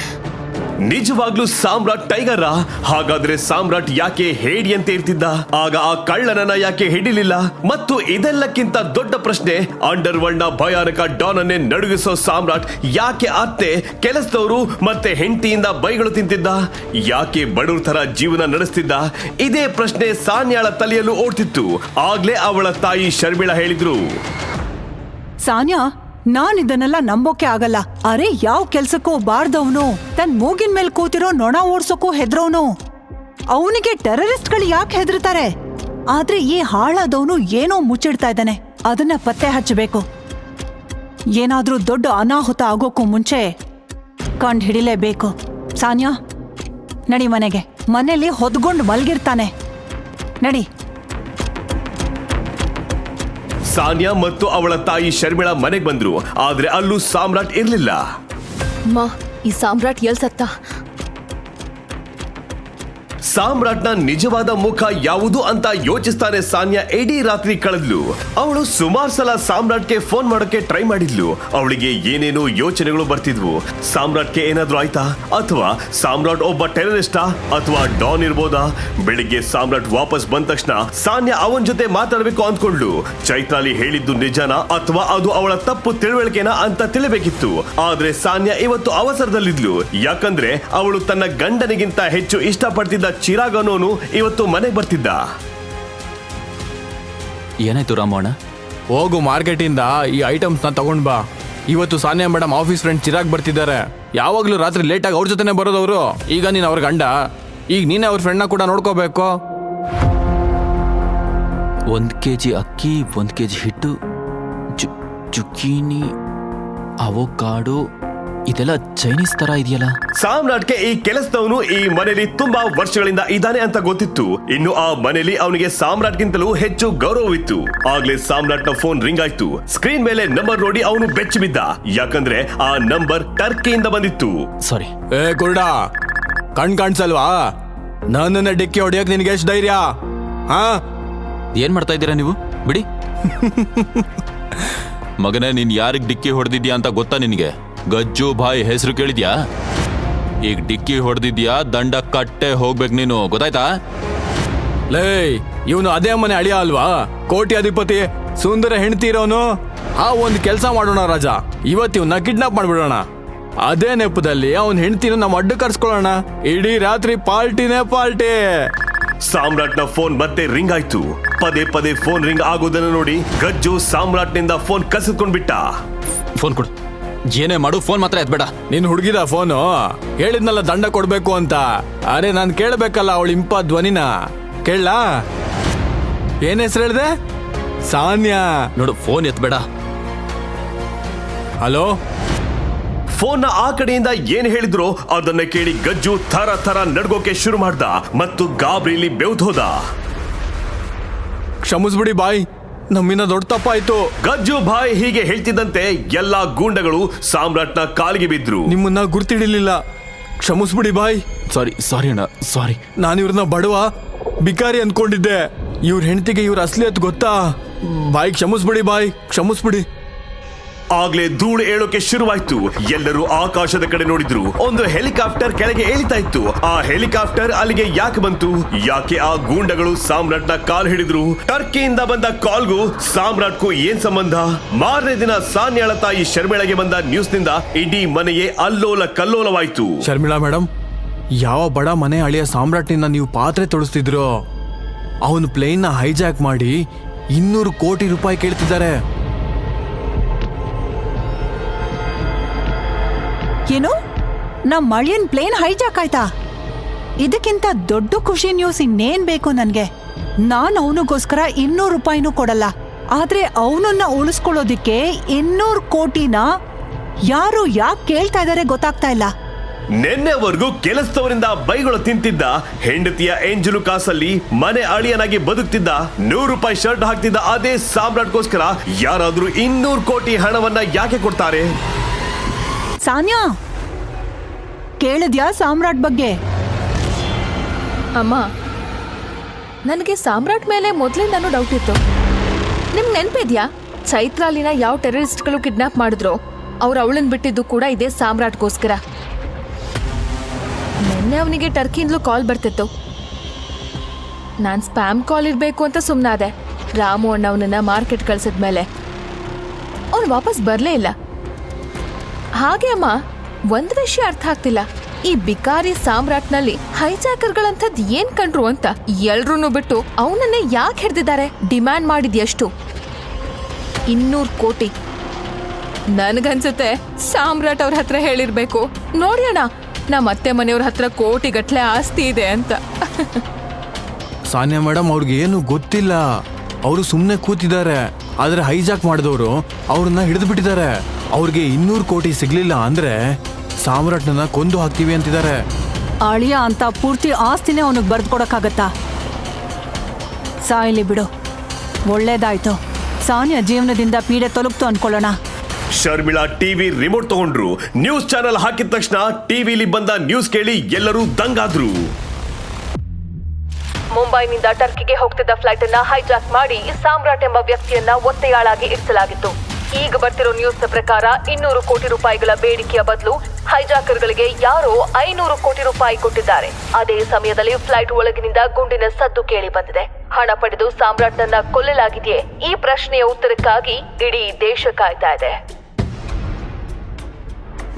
ನಿಜವಾಗ್ಲೂ ಸಾಮ್ರಾಟ್ ಟೈಗರ? ಹಾಗಾದ್ರೆ ಸಾಮ್ರಾಟ್ ಯಾಕೆ ಹೇಡಿಯಂತೆ ಇರ್ತಿದ್ದ? ಆಗ ಆ ಕಳ್ಳನನ್ನ ಯಾಕೆ ಹಿಡಿಲಿಲ್ಲ? ಮತ್ತು ಇದೆಲ್ಲಕ್ಕಿಂತ ದೊಡ್ಡ ಪ್ರಶ್ನೆ, ಅಂಡರ್ ವರ್ಲ್ಡ್ ನ ಭಯಾನಕ ಡಾನ್ ಅನ್ನೇ ನಡುಗಿಸೋ ಸಾಮ್ರಾಟ್ ಯಾಕೆ ಅತ್ತೆ, ಕೆಲಸದವರು ಮತ್ತೆ ಹೆಂಡತಿಯಿಂದ ಬೈಗಳು ತಿಂತಿದ್ದ? ಯಾಕೆ ಬಡವ್ರ ತರ ಜೀವನ ನಡೆಸ್ತಿದ್ದ? ಇದೇ ಪ್ರಶ್ನೆ ಸಾನ್ಯಾಳ ತಲೆಯಲ್ಲೂ ಓಡ್ತಿತ್ತು. ಆಗ್ಲೇ ಅವಳ ತಾಯಿ ಶರ್ಮಿಳಾ ಹೇಳಿದ್ರು, ಸಾನ್ಯಾ, ನಾನ್ ಇದನ್ನೆಲ್ಲ ನಂಬೋಕೆ ಆಗಲ್ಲ. ಅರೆ, ಯಾವ ಕೆಲ್ಸಕ್ಕೂ ಬಾರ್ದವನು, ತನ್ ಮೂಗಿನ ಮೇಲೆ ಕೂತಿರೋ ನೊಣ ಓಡ್ಸೋಕ್ಕೂ ಹೆದ್ರವನು. ಅವನಿಗೆ ಟೆರರಿಸ್ಟ್ಗಳು ಯಾಕೆ ಹೆದರ್ತಾರೆ? ಆದ್ರೆ ಈ ಹಾಳಾದವನು ಏನೋ ಮುಚ್ಚಿಡ್ತಾ ಇದ್ದಾನೆ. ಅದನ್ನ ಪತ್ತೆ ಹಚ್ಚಬೇಕು. ಏನಾದ್ರೂ ದೊಡ್ಡ ಅನಾಹುತ ಆಗೋಕ್ಕೂ ಮುಂಚೆ ಕಂಡು ಹಿಡಿಲೇಬೇಕು. ಸಾನ್ಯಾ, ನಡಿ ಮನೆಗೆ. ಮನೇಲಿ ಹೊದ್ಕೊಂಡು ಮಲ್ಗಿರ್ತಾನೆ. ನಡಿ. ಸಾನ್ಯಾ ಮತ್ತು ಅವಳ ತಾಯಿ ಶರ್ಮಿಳಾ ಮನೆಗೆ ಬಂದ್ರು. ಆದ್ರೆ ಅಲ್ಲೂ ಸಾಮ್ರಾಟ್ ಇರ್ಲಿಲ್ಲ. ಈ ಸಾಮ್ರಾಟ್ ಎಲ್ ಸತ್ತ? ಸಾಮ್ರಾಟ್ನ ನಿಜವಾದ ಮುಖ ಯಾವುದು ಅಂತ ಯೋಚಿಸ್ತಾನೆ ಸಾನ್ಯಾ ಇಡೀ ರಾತ್ರಿ ಕಳೆದ್ಲು. ಅವಳು ಸುಮಾರು ಸಲ ಸಾಮ್ರಾಟ್ಗೆ ಫೋನ್ ಮಾಡೋಕೆ ಟ್ರೈ ಮಾಡಿದ್ಲು. ಅವಳಿಗೆ ಏನೇನೋ ಯೋಚನೆಗಳು ಬರ್ತಿದ್ವು. ಸಾಮ್ರಾಟ್ಗೆ ಏನಾದ್ರೂ ಆಯ್ತಾ, ಅಥವಾ ಸಾಮ್ರಾಟ್ ಒಬ್ಬ ಟೆರರಿಸ್ಟಾ, ಅಥವಾ ಡಾನ್ ಇರ್ಬೋದಾ? ಬೆಳಿಗ್ಗೆ ಸಾಮ್ರಾಟ್ ವಾಪಸ್ ಬಂದ ತಕ್ಷಣ ಸಾನ್ಯಾ ಅವನ ಜೊತೆ ಮಾತಾಡ್ಬೇಕು ಅಂದ್ಕೊಂಡ್ಲು. ಚೈತ್ರಾಲಿ ಹೇಳಿದ್ದು ನಿಜನಾ ಅಥವಾ ಅದು ಅವಳ ತಪ್ಪು ತಿಳುವಳಿಕೆನಾ ಅಂತ ತಿಳಿಬೇಕಿತ್ತು. ಆದ್ರೆ ಸಾನ್ಯಾ ಇವತ್ತು ಅವಸರದಲ್ಲಿದ್ಲು. ಯಾಕಂದ್ರೆ ಅವಳು ತನ್ನ ಗಂಡನಿಗಿಂತ ಹೆಚ್ಚು ಇಷ್ಟಪಡ್ತಿದ್ದ ಚಿರಾಗ್ ಅನ್ನೋನು ಇವತ್ತು ಮನೆಗೆ ಬರ್ತಿದ್ದ. ಏನಾಯ್ತು ರಾಮಣ್ಣ? ಹೋಗು ಮಾರ್ಕೆಟಿಂದ ಈ ಐಟಮ್ಸ್ನ ತಗೊಂಡ್ ಬಾ. ಇವತ್ತು Sanya madam office friend Chirag ಬರ್ತಿದ್ದಾರೆ. ಯಾವಾಗ್ಲೂ ರಾತ್ರಿ ಲೇಟಾಗಿ ಅವ್ರ ಜೊತೆನೆ ಬರೋದವರು. ಈಗ ನೀನು ಅವ್ರ ಗಂಡ, ಈಗ ನೀನೇ ಅವ್ರ ಫ್ರೆಂಡ್ನ ಕೂಡ ನೋಡ್ಕೋಬೇಕು. 1 kg ಅಕ್ಕಿ, 1 kg ಹಿಟ್ಟು, ಚುಕ್ಕೀನಿ, ಅವೋಕಾಡೋ, ಇದೆಲ್ಲ ಚೈನೀಸ್ ತರ ಇದೆಯಲ್ಲ. ಸಾಮ್ರಾಟ್ಗೆ ಈ ಕೆಲಸದವನು ಈ ಮನೆಯಲ್ಲಿ ತುಂಬಾ ವರ್ಷಗಳಿಂದ ಇದ್ದಾನೆ ಅಂತ ಗೊತ್ತಿತ್ತು. ಇನ್ನು ಆ ಮನೆಯಲ್ಲಿ ಅವನಿಗೆ ಸಾಮ್ರಾಟ್ಗಿಂತಲೂ ಹೆಚ್ಚು ಗೌರವವಿತ್ತು. ಆಗ್ಲೇ ಸಾಮ್ರಾಟ್ನ ಫೋನ್ ರಿಂಗ್ ಆಯ್ತು. ಸ್ಕ್ರೀನ್ ಮೇಲೆ ನಂಬರ್ ನೋಡಿ ಅವನು ಬೆಚ್ಚಿ ಬಿದ್ದ. ಯಾಕಂದ್ರೆ ಆ ನಂಬರ್ ಟರ್ಕಿಯಿಂದ ಬಂದಿತ್ತು. ಸಾರಿ. ಏ ಕುರುಡ, ಕಣ್ ಕಾಣ್ಸಲ್ವಾ? ನನ್ನನ್ನ ಡಿಕ್ಕಿ ಹೊಡಿಯಕ್ ನಿನ್ಗೆ ಎಷ್ಟು ಧೈರ್ಯ? ಹಾ, ಏನ್ ಮಾಡ್ತಾ ಇದ್ದೀರಾ ನೀವು? ಬಿಡಿ. ಮಗನೇ, ನೀನ್ ಯಾರಿಗ್ ಡಿಕ್ಕಿ ಹೊಡೆದಿದ್ಯಾ ಅಂತ ಗೊತ್ತಾ ನಿನಗೆ? ಗಜ್ಜು ಭಾಯ್ ಹೆಸರು ಕೇಳಿದ್ಯಾ? ಈಗ ಡಿಕ್ಕಿ ಹೊಡೆದಿದ್ಯಾ, ದಂಡ ಕಟ್ಟೆ ಹೋಗ್ಬೇಕು ನೀನು, ಗೊತ್ತಾಯ್ತಾ? ಲೇ, ಇವನು ಅದೇ ಮನೆ ಅಳಿಯ ಅಲ್ವಾ? ಕೋಟಿ ಅಧಿಪತಿ, ಸುಂದರ ಹೆಂಡತಿ ಇರೋನು. ಆ ಒಂದು ಕೆಲಸ ಮಾಡೋಣ ರಾಜ, ಇವತ್ತು ಇವನ್ನ ಕಿಡ್ನಾಪ್ ಮಾಡ್ಬಿಡೋಣ. ಅದೇ ನೆಪದಲ್ಲಿ ಅವನ್ ಹೆಂಡತಿನ ನಮ್ಮ ಅಡ್ಡ ಕರ್ಸ್ಕೊಳ್ಳೋಣ. ಇಡೀ ರಾತ್ರಿ ಪಾರ್ಟಿನೇ ಪಾರ್ಟಿ. ಸಾಮ್ರಾಟ್ನ ಫೋನ್ ಮತ್ತೆ ರಿಂಗ್ ಆಯ್ತು. ಪದೇ ಪದೇ ಫೋನ್ ರಿಂಗ್ ಆಗೋದನ್ನ ನೋಡಿ ಗಜ್ಜು ಸಾಮ್ರಾಟ್ನಿಂದ ಫೋನ್ ಕಸಿದ್ಕೊಂಡ್ಬಿಟ್ಟ. ಫೋನ್ ಕೊಡು. ಏನೇ ಮಾಡು, ಫೋನ್ ಮಾತ್ರ ಎತ್ಬೇಡ. ನೀನ್ ಹುಡುಗಿದ ಫೋನು? ಹೇಳಿದ್ನಲ್ಲ ದಂಡ ಕೊಡ್ಬೇಕು ಅಂತ. ಅರೆ, ನಾನ್ ಕೇಳ್ಬೇಕಲ್ಲ ಅವಳ ಇಂಪ ಧ್ವನಿನ. ಕೇಳಲಾ? ಏನ್ ಹೆಸರು ಹೇಳ್ದೆ? ಸಾನ್ಯಾ. ನೋಡು, ಫೋನ್ ಎತ್ಬೇಡ. ಹಲೋ. ಫೋನ್ನ ಆ ಕಡೆಯಿಂದ ಏನ್ ಹೇಳಿದ್ರು ಅದನ್ನ ಕೇಳಿ ಗಜ್ಜು ಥರ ಥರ ನಡ್ಗೋಕೆ ಶುರು ಮಾಡ್ದ ಮತ್ತು ಗಾಬರಿಲಿ ಬೆವ್ದೋದ. ಕ್ಷಮಿಸ್ಬಿಡಿ ಬಾಯ್, ನಮ್ಮಿಂದ ದೊಡ್ಡ ತಪ್ಪಾಯ್ತು. ಗಜ್ಜು ಭಾಯ್ ಹೀಗೆ ಹೇಳ್ತಿದ್ದಂತೆ ಎಲ್ಲಾ ಗೂಂಡಗಳು ಸಾಮ್ರಾಟ್ನ ಕಾಲಿಗೆ ಬಿದ್ರು. ನಿಮ್ಮನ್ನ ಗುರ್ತಿಡಿಲಿಲ್ಲ, ಕ್ಷಮಿಸ್ಬಿಡಿ ಬಾಯ್. ಸಾರಿ ಅಣ್ಣ, ಸಾರಿ. ನಾನು ಇವ್ರನ್ನ ಬಡವ ಬಿಕಾರಿ ಅನ್ಕೊಂಡಿದ್ದೆ. ಇವ್ರ ಹೆಂಡತಿಗೆ ಇವ್ರ ಅಸಲಿ ಅಂತ ಗೊತ್ತಾ? ಬಾಯ್, ಕ್ಷಮಿಸ್ಬಿಡಿ ಬಾಯ್, ಕ್ಷಮಿಸ್ಬಿಡಿ. ಆಗ್ಲೇ ಧೂಳು ಏಳೋಕೆ ಶುರುವಾಯ್ತು. ಎಲ್ಲರೂ ಆಕಾಶದ ಕಡೆ ನೋಡಿದ್ರು. ಒಂದು ಹೆಲಿಕಾಪ್ಟರ್ ಕೆಳಗೆ ಏಳಿತಾ ಇತ್ತು. ಆ ಹೆಲಿಕಾಪ್ಟರ್ ಅಲ್ಲಿಗೆ ಯಾಕೆ ಬಂತು? ಯಾಕೆ ಆ ಗೂಂಡಗಳು ಸಾಮ್ರಾಟ್ನ ಕಾಲ್ ಹಿಡಿದ್ರು? ಟರ್ಕಿಯಿಂದ ಬಂದ ಕಾಲ್ಗೂ ಸಾಮ್ರಾಟ್ಗೂ ಏನ್ ಸಂಬಂಧ? ಮಾರನೇ ದಿನ ಸಾನ್ಯಾಳ ತಾಯಿ ಶರ್ಮಿಳಗೆ ಬಂದ ನ್ಯೂಸ್ ನಿಂದ ಇಡೀ ಮನೆಯೇ ಅಲ್ಲೋಲ ಕಲ್ಲೋಲವಾಯ್ತು. ಶರ್ಮಿಳಾ ಮೇಡಮ್, ಯಾವ ಬಡ ಮನೆ ಅಳಿಯ ಸಾಮ್ರಾಟ್ನಿಂದ ನೀವು ಪಾತ್ರೆ ತೊಳಸ್ತಿದ್ರು? ಅವನು ಪ್ಲೇನ್ ನ ಹೈಜಾಕ್ ಮಾಡಿ 200 ಕೋಟಿ ರೂಪಾಯಿ ಕೇಳ್ತಿದ್ದಾರೆ. ಏನು? ನಮ್ ಮಳಿಯನ್ ಪ್ಲೇನ್ ಹೈಜಾಕ್ ಆಯ್ತಾ? ಇದಕ್ಕಿಂತ ದೊಡ್ಡ ಖುಷಿ ನ್ಯೂಸ್ ಇನ್ನೇನ್ ಬೇಕು ನನ್ಗೆ? ನಾನ್ ಅವನಿಗೋಸ್ಕರ 200 ರೂಪಾಯಿನೂ ಕೊಡಲ್ಲ. ಆದ್ರೆ ಅವನನ್ನ ಉಳಿಸ್ಕೊಳ್ಳೋದಿಕ್ಕೆ 200 ಕೋಟಿನ ಯಾರು ಯಾಕೆ ಕೇಳ್ತಾ ಇದಾರೆ ಗೊತ್ತಾಗ್ತಾ ಇಲ್ಲ. ನಿನ್ನೆವರೆಗೂ ಕೆಲಸದವರಿಂದ ಬೈಗಳು ತಿಂತಿದ್ದ ಹೆಂಡತಿಯ ಎಂಜಲು ಕಾಸಲ್ಲಿ ಮನೆ ಅಳಿಯನಾಗಿ ಬದುಕ್ತಿದ್ದ, 100 ರೂಪಾಯಿ ಶರ್ಟ್ ಹಾಕ್ತಿದ್ದ ಅದೇ ಸಾಮ್ರಾಟ್ಗೋಸ್ಕರ ಯಾರಾದ್ರೂ 200 ಕೋಟಿ ಹಣವನ್ನ ಯಾಕೆ ಕೊಡ್ತಾರೆ? ಸಾನ್ಯಾ, ಕೇಳಿದ್ಯಾ ಸಾಮ್ರಾಟ್ ಬಗ್ಗೆ? ಅಮ್ಮ, ನನಗೆ ಸಾಮ್ರಾಟ್ ಮೇಲೆ ಮೊದಲಿಂದನೂ ಡೌಟ್ ಇತ್ತು. ನಿಮ್ಗೆ ನೆನಪಿದ್ಯಾ, ಚೈತ್ರಾಲಿನ ಯಾವ ಟೆರರಿಸ್ಟ್ಗಳು ಕಿಡ್ನಾಪ್ ಮಾಡಿದ್ರು ಅವ್ರು ಅವಳನ್ನ ಬಿಟ್ಟಿದ್ದು ಕೂಡ ಇದೇ ಸಾಮ್ರಾಟ್ಗೋಸ್ಕರ. ನಿನ್ನೆ ಅವನಿಗೆ ಟರ್ಕಿಯಿಂದಲೂ ಕಾಲ್ ಬರ್ತಿತ್ತು. ನಾನು ಸ್ಪ್ಯಾಮ್ ಕಾಲ್ ಇರಬೇಕು ಅಂತ ಸುಮ್ಮನಾದೆ. ರಾಮು ಅಣ್ಣ ಅವನನ್ನ ಮಾರ್ಕೆಟ್ ಕಳ್ಸಿದ್ಮೇಲೆ ಅವ್ನು ವಾಪಸ್ ಬರಲೇ ಇಲ್ಲ. ಹಾಗೆ ಅಮ್ಮ, ಒಂದ್ ವಿಷಯ ಅರ್ಥ ಆಗ್ತಿಲ್ಲ. ಈ ಬಿಕಾರಿ ಸಾಮ್ರಾಟ್ನಲ್ಲಿ ಹೈಜಾಕರ್ಗಳಂಥದ್ದು ಏನ್ ಕಂಡ್ರು ಅಂತ ಎಲ್ರೂನು ಬಿಟ್ಟು ಅವನನ್ನೇ ಯಾಕೆ ಹಿಡ್ದಿದ್ದಾರೆ? ಡಿಮ್ಯಾಂಡ್ ಮಾಡಿದ್ ಎಷ್ಟು? 200 ಕೋಟಿ. ನನ್ಗನ್ಸುತ್ತೆ ಸಾಮ್ರಾಟ್ ಅವ್ರ ಹತ್ರ ಹೇಳಿರ್ಬೇಕು, ನೋಡಿ ಅಣ್ಣ, ನಮ್ಮ ಅತ್ತೆ ಮನೆಯವ್ರ ಹತ್ರ ಕೋಟಿ ಗಟ್ಲೆ ಆಸ್ತಿ ಇದೆ ಅಂತ. ಸಾನ್ಯಾ ಮೇಡಮ್, ಅವ್ರಿಗೆ ಏನು ಗೊತ್ತಿಲ್ಲ. ಅವರು ಸುಮ್ಮನೆ ಕೂತಿದ್ದಾರೆ. ಆದ್ರೆ ಹೈಜಾಕ್ ಮಾಡಿದವರು ಅವ್ರನ್ನ ಹಿಡಿದು ಬಿಟ್ಟಿದ್ದಾರೆ. ಅವ್ರಿಗೆ 200 ಕೋಟಿ ಸಿಗ್ಲಿಲ್ಲ ಅಂದ್ರೆ ಸಾಮ್ರಾಟ್ನ ಕೊಂದು ಹಾಕ್ತೀವಿ ಅಂತಿದ್ದಾರೆ. ಅಳಿಯ ಅಂತ ಪೂರ್ತಿ ಆಸ್ತಿನೇ ಅವನಿಗೆ ಬರ್ದ್ಕೊಡಕ್ಕಾಗತ್ತಾ? ಸಾಯ್ಲಿ ಬಿಡು, ಒಳ್ಳೇದಾಯ್ತು. ಸಾನ್ಯಾ ಜೀವನದಿಂದ ಪೀಡೆ ತೊಲಗ್ತು ಅನ್ಕೊಳ್ಳೋಣ. ಶರ್ಮಿಳಾ ಟಿವಿ ರಿಮೋಟ್ ತಗೊಂಡ್ರು. ನ್ಯೂಸ್ ಚಾನೆಲ್ ಹಾಕಿದ ತಕ್ಷಣ ಟಿವಿಲಿ ಬಂದ ನ್ಯೂಸ್ ಕೇಳಿ ಎಲ್ಲರೂ ದಂಗಾದ್ರು. ಮುಂಬೈನಿಂದ ಟರ್ಕಿಗೆ ಹೋಗ್ತಿದ್ದ ಫ್ಲೈಟ್ ಅನ್ನ ಹೈಜಾಕ್ ಮಾಡಿ ಸಾಮ್ರಾಟ್ ಎಂಬ ವ್ಯಕ್ತಿಯನ್ನ ಒತ್ತೆಯಾಳಾಗಿ ಇರಿಸಲಾಗಿತ್ತು. ಈಗ ಬರ್ತಿರೋ ನ್ಯೂಸ್ ಪ್ರಕಾರ 200 ಕೋಟಿ ರೂಪಾಯಿಗಳ ಬೇಡಿಕೆಯ ಬದಲು ಹೈಜಾಕರ್ಗಳಿಗೆ ಯಾರೋ 500 ಕೋಟಿ ರೂಪಾಯಿ ಕೊಟ್ಟಿದ್ದಾರೆ. ಅದೇ ಸಮಯದಲ್ಲಿ ಫ್ಲೈಟ್ ಒಳಗಿನಿಂದ ಗುಂಡಿನ ಸದ್ದು ಕೇಳಿ ಬಂದಿದೆ. ಹಣ ಪಡೆದು ಸಾಮ್ರಾಟ್ನನ್ನ ಕೊಲ್ಲಲಾಗಿದೆಯೇ? ಈ ಪ್ರಶ್ನೆಯ ಉತ್ತರಕ್ಕಾಗಿ ಇಡೀ ದೇಶ ಕಾಯ್ತಾ ಇದೆ.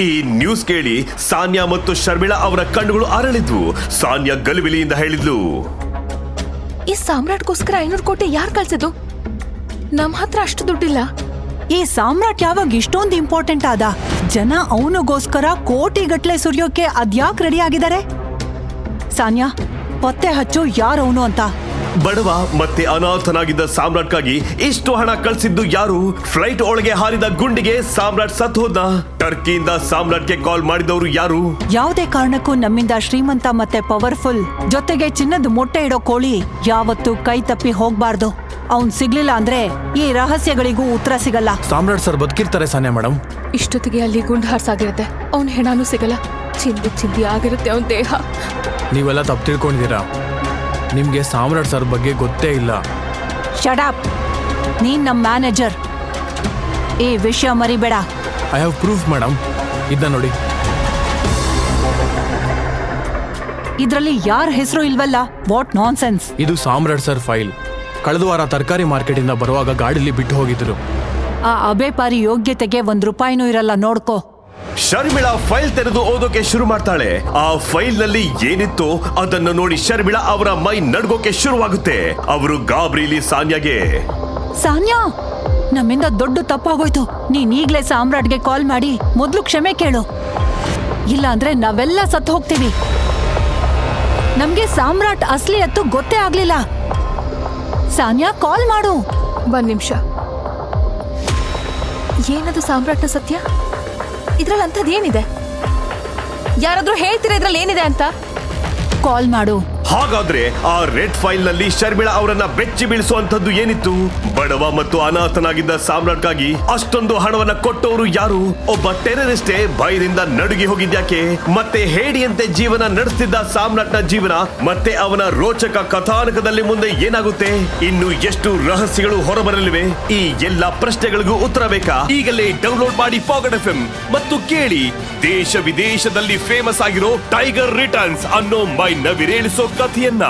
ಈ ನ್ಯೂಸ್ ಕೇಳಿ ಸಾನ್ಯಾ ಮತ್ತು ಶರ್ಮಿಳಾ ಅವರ ಕಣ್ಣುಗಳು ಅರಳಿದ್ವು. ಸಾನ್ಯಾ ಗಲಿಬಿಲಿಯಿಂದ ಹೇಳಿದ್ಲು, ಈ ಸಾಮ್ರಾಟ್ಗೋಸ್ಕರ 500 ಕೋಟಿ ಯಾರು ಕಳ್ಸಿದ್ದು? ನಮ್ ಹತ್ರ ಅಷ್ಟು ದುಡ್ಡಿಲ್ಲ. ಈ ಸಾಮ್ರಾಟ್ ಯಾವಾಗ ಇಷ್ಟೊಂದು ಇಂಪಾರ್ಟೆಂಟ್ ಆದ? ಜನ ಅವನಿಗೋಸ್ಕರ ಕೋಟಿಗಟ್ಲೆ ಸುರಿಯೋಕೆ ಅದ್ಯಾಕ್ ರೆಡಿ ಆಗಿದ್ದಾರೆ? ಸಾನ್ಯಾ, ಪತ್ತೆ ಹಚ್ಚು ಯಾರವನು ಅಂತ. ಬಡವ ಮತ್ತೆ ಅನಾಥನಾಗಿದ್ದ ಸಾಮ್ರಾಟ್ಗಾಗಿ ಇಷ್ಟು ಹಣ ಕಳ್ಸಿದ್ದು ಯಾರು? ಫ್ಲೈಟ್ ಒಳಗೆ ಹಾರಿದ ಗುಂಡಿಗೆ ಸಾಮ್ರಾಟ್ ಸತ್ತು ಹೋದ. ಟರ್ಕಿಯಿಂದ ಸಾಮ್ರಾಟ್ಗೆ ಕಾಲ್ ಮಾಡಿದವರು ಯಾರು? ಯಾವುದೇ ಕಾರಣಕ್ಕೂ ನಮ್ಮಿಂದ ಶ್ರೀಮಂತ ಮತ್ತೆ ಪವರ್ಫುಲ್ ಜೊತೆಗೆ ಚಿನ್ನದ ಮೊಟ್ಟೆ ಇಡೋ ಕೋಳಿ ಯಾವತ್ತೂ ಕೈ ತಪ್ಪಿ ಹೋಗ್ಬಾರ್ದು. ಅವ್ನ್ ಸಿಗ್ಲಿಲ್ಲ ಅಂದ್ರೆ ಈ ರಹಸ್ಯಗಳಿಗೂ ಉತ್ತರ ಸಿಗಲ್ಲ. ಸಾಮ್ರಾಟ್ ಸರ್ ಬದುಕಿರ್ತಾರೆ ಸಾನ್ಯಾ ಮೇಡಮ್. ಇಷ್ಟೊತ್ತಿಗೆ ಅಲ್ಲಿ ಗುಂಡು ಹಾರ್ಸಾಗಿರುತ್ತೆ. ಅವ್ನ ಹೆಣನೂ ಸಿಗಲ್ಲ. ಚಿಂದಿ ಆಗಿರುತ್ತೆ ಅವನ ದೇಹ. ನೀವೆಲ್ಲ ತಪ್ಪು ತಿಳ್ಕೊಂಡಿದ್ದೀರಾ. ನಿಮ್ಗೆ ಸಾಮ್ರಾಟ್ ಸರ್ ಬಗ್ಗೆ ಗೊತ್ತೇ ಇಲ್ಲ. ಶಡಾಪ್, ನೀನ್ ನಮ್ ಮ್ಯಾನೇಜರ್. ಈ ವಿಷಯ ಮರಿಬೇಡ. I have proof madam. ಇದನ್ನ ನೋಡಿ. ಇದ್ರಲ್ಲಿ ಯಾರ ಹೆಸರು ಇಲ್ವಲ್ಲ. What non sense. ಇದು ಸಾಮ್ರಾಟ್ ಸರ್ ಫೈಲ್. ಕಳೆದ ವಾರ ತರಕಾರಿ ಮಾರ್ಕೆಟ್ ಇಂದ ಬರುವಾಗ ಗಾಡಿಲಿ ಬಿಟ್ಟು ಹೋಗಿದ್ರು. ಆ ಅಬೇಪಾರಿ ಯೋಗ್ಯತೆಗೆ ₹1 ಇರಲ್ಲ, ನೋಡ್ಕೋ. ಶರ್ಮಿಳಾ ಫೈಲ್ ತೆರೆದು ಓದೋಕೆ ಶುರು ಮಾಡ್ತಾಳೆ. ಆ ಫೈಲ್ ನಲ್ಲಿ ಏನಿತ್ತು ಅದನ್ನು ನೋಡಿ ಶರ್ಮಿಳಾ ಅವರ ಮೈ ನಡ್ಗೋಕೆ ಶುರುವಾಗುತ್ತೆ. ಅವರು ಗಾಬರಿಲಿ ಸಾನ್ಯಾಗೆ, ಸಾನ್ಯಾ, ನಮ್ಮಿಂದ ದೊಡ್ಡ ತಪ್ಪಾಗೋಯ್ತು. ನೀನ್ ಈಗ್ಲೇ ಸಾಮ್ರಾಟ್ಗೆ ಕಾಲ್ ಮಾಡಿ ಮೊದ್ಲು ಕ್ಷಮೆ ಕೇಳು. ಇಲ್ಲ ಅಂದ್ರೆ ನಾವೆಲ್ಲ ಸತ್ತು ಹೋಗ್ತೀವಿ. ನಮ್ಗೆ ಸಾಮ್ರಾಟ್ ಅಸಲಿ ಅತ್ತು ಗೊತ್ತೇ ಆಗ್ಲಿಲ್ಲ. ಸಾನ್ಯಾ, ಕಾಲ್ ಮಾಡು. 1 ನಿಮಿಷ. ಏನದು ಸಾಮ್ರಾಟ್ನ ಸತ್ಯ? ಇದ್ರಲ್ಲಿ ಅಂಥದ್ದೇನಿದೆ? ಯಾರಾದ್ರೂ ಹೇಳ್ತೀರಾ ಇದ್ರಲ್ಲಿ ಏನಿದೆ ಅಂತ? ಕಾಲ್ ಮಾಡು. ಹಾಗಾದ್ರೆ ಆ ರೆಡ್ ಫೈಲ್ ನಲ್ಲಿ ಶರ್ಮಿಳಾ ಅವರನ್ನ ಬೆಚ್ಚಿ ಬೀಳಿಸುವಂತದ್ದು ಏನಿತ್ತು? ಬಡವ ಮತ್ತು ಅನಾಥನಾಗಿದ್ದ ಸಾಮ್ರಾಟ್ಗಾಗಿ ಅಷ್ಟೊಂದು ಹಣವನ್ನ ಕೊಟ್ಟವರು ಯಾರು? ಒಬ್ಬ ಟೆರರಿಸ್ಟೇ ಭಯದಿಂದ ನಡುಗಿ ಹೋಗಿದ್ಯಾಕೆ? ಮತ್ತೆ ಹೇಡಿಯಂತೆ ಜೀವನ ನಡೆಸ್ತಿದ್ದ ಸಾಮ್ರಾಟ್ನ ಜೀವನ ಮತ್ತೆ ಅವನ ರೋಚಕ ಕಥಾನಕದಲ್ಲಿ ಮುಂದೆ ಏನಾಗುತ್ತೆ? ಇನ್ನು ಎಷ್ಟು ರಹಸ್ಯಗಳು ಹೊರಬರಲಿವೆ? ಈ ಎಲ್ಲಾ ಪ್ರಶ್ನೆಗಳಿಗೂ ಉತ್ತರ ಬೇಕಾ? ಈಗಲೇ ಡೌನ್ಲೋಡ್ ಮಾಡಿ ಪಾಕೆಟ್ FM ಮತ್ತು ಕೇಳಿ ದೇಶ ವಿದೇಶದಲ್ಲಿ ಫೇಮಸ್ ಆಗಿರೋ ಟೈಗರ್ ರಿಟರ್ನ್ಸ್ ಅನ್ನೋ ಮೈ ನವಿರೇಳಿಸೋ ಕಥೆಯನ್ನ.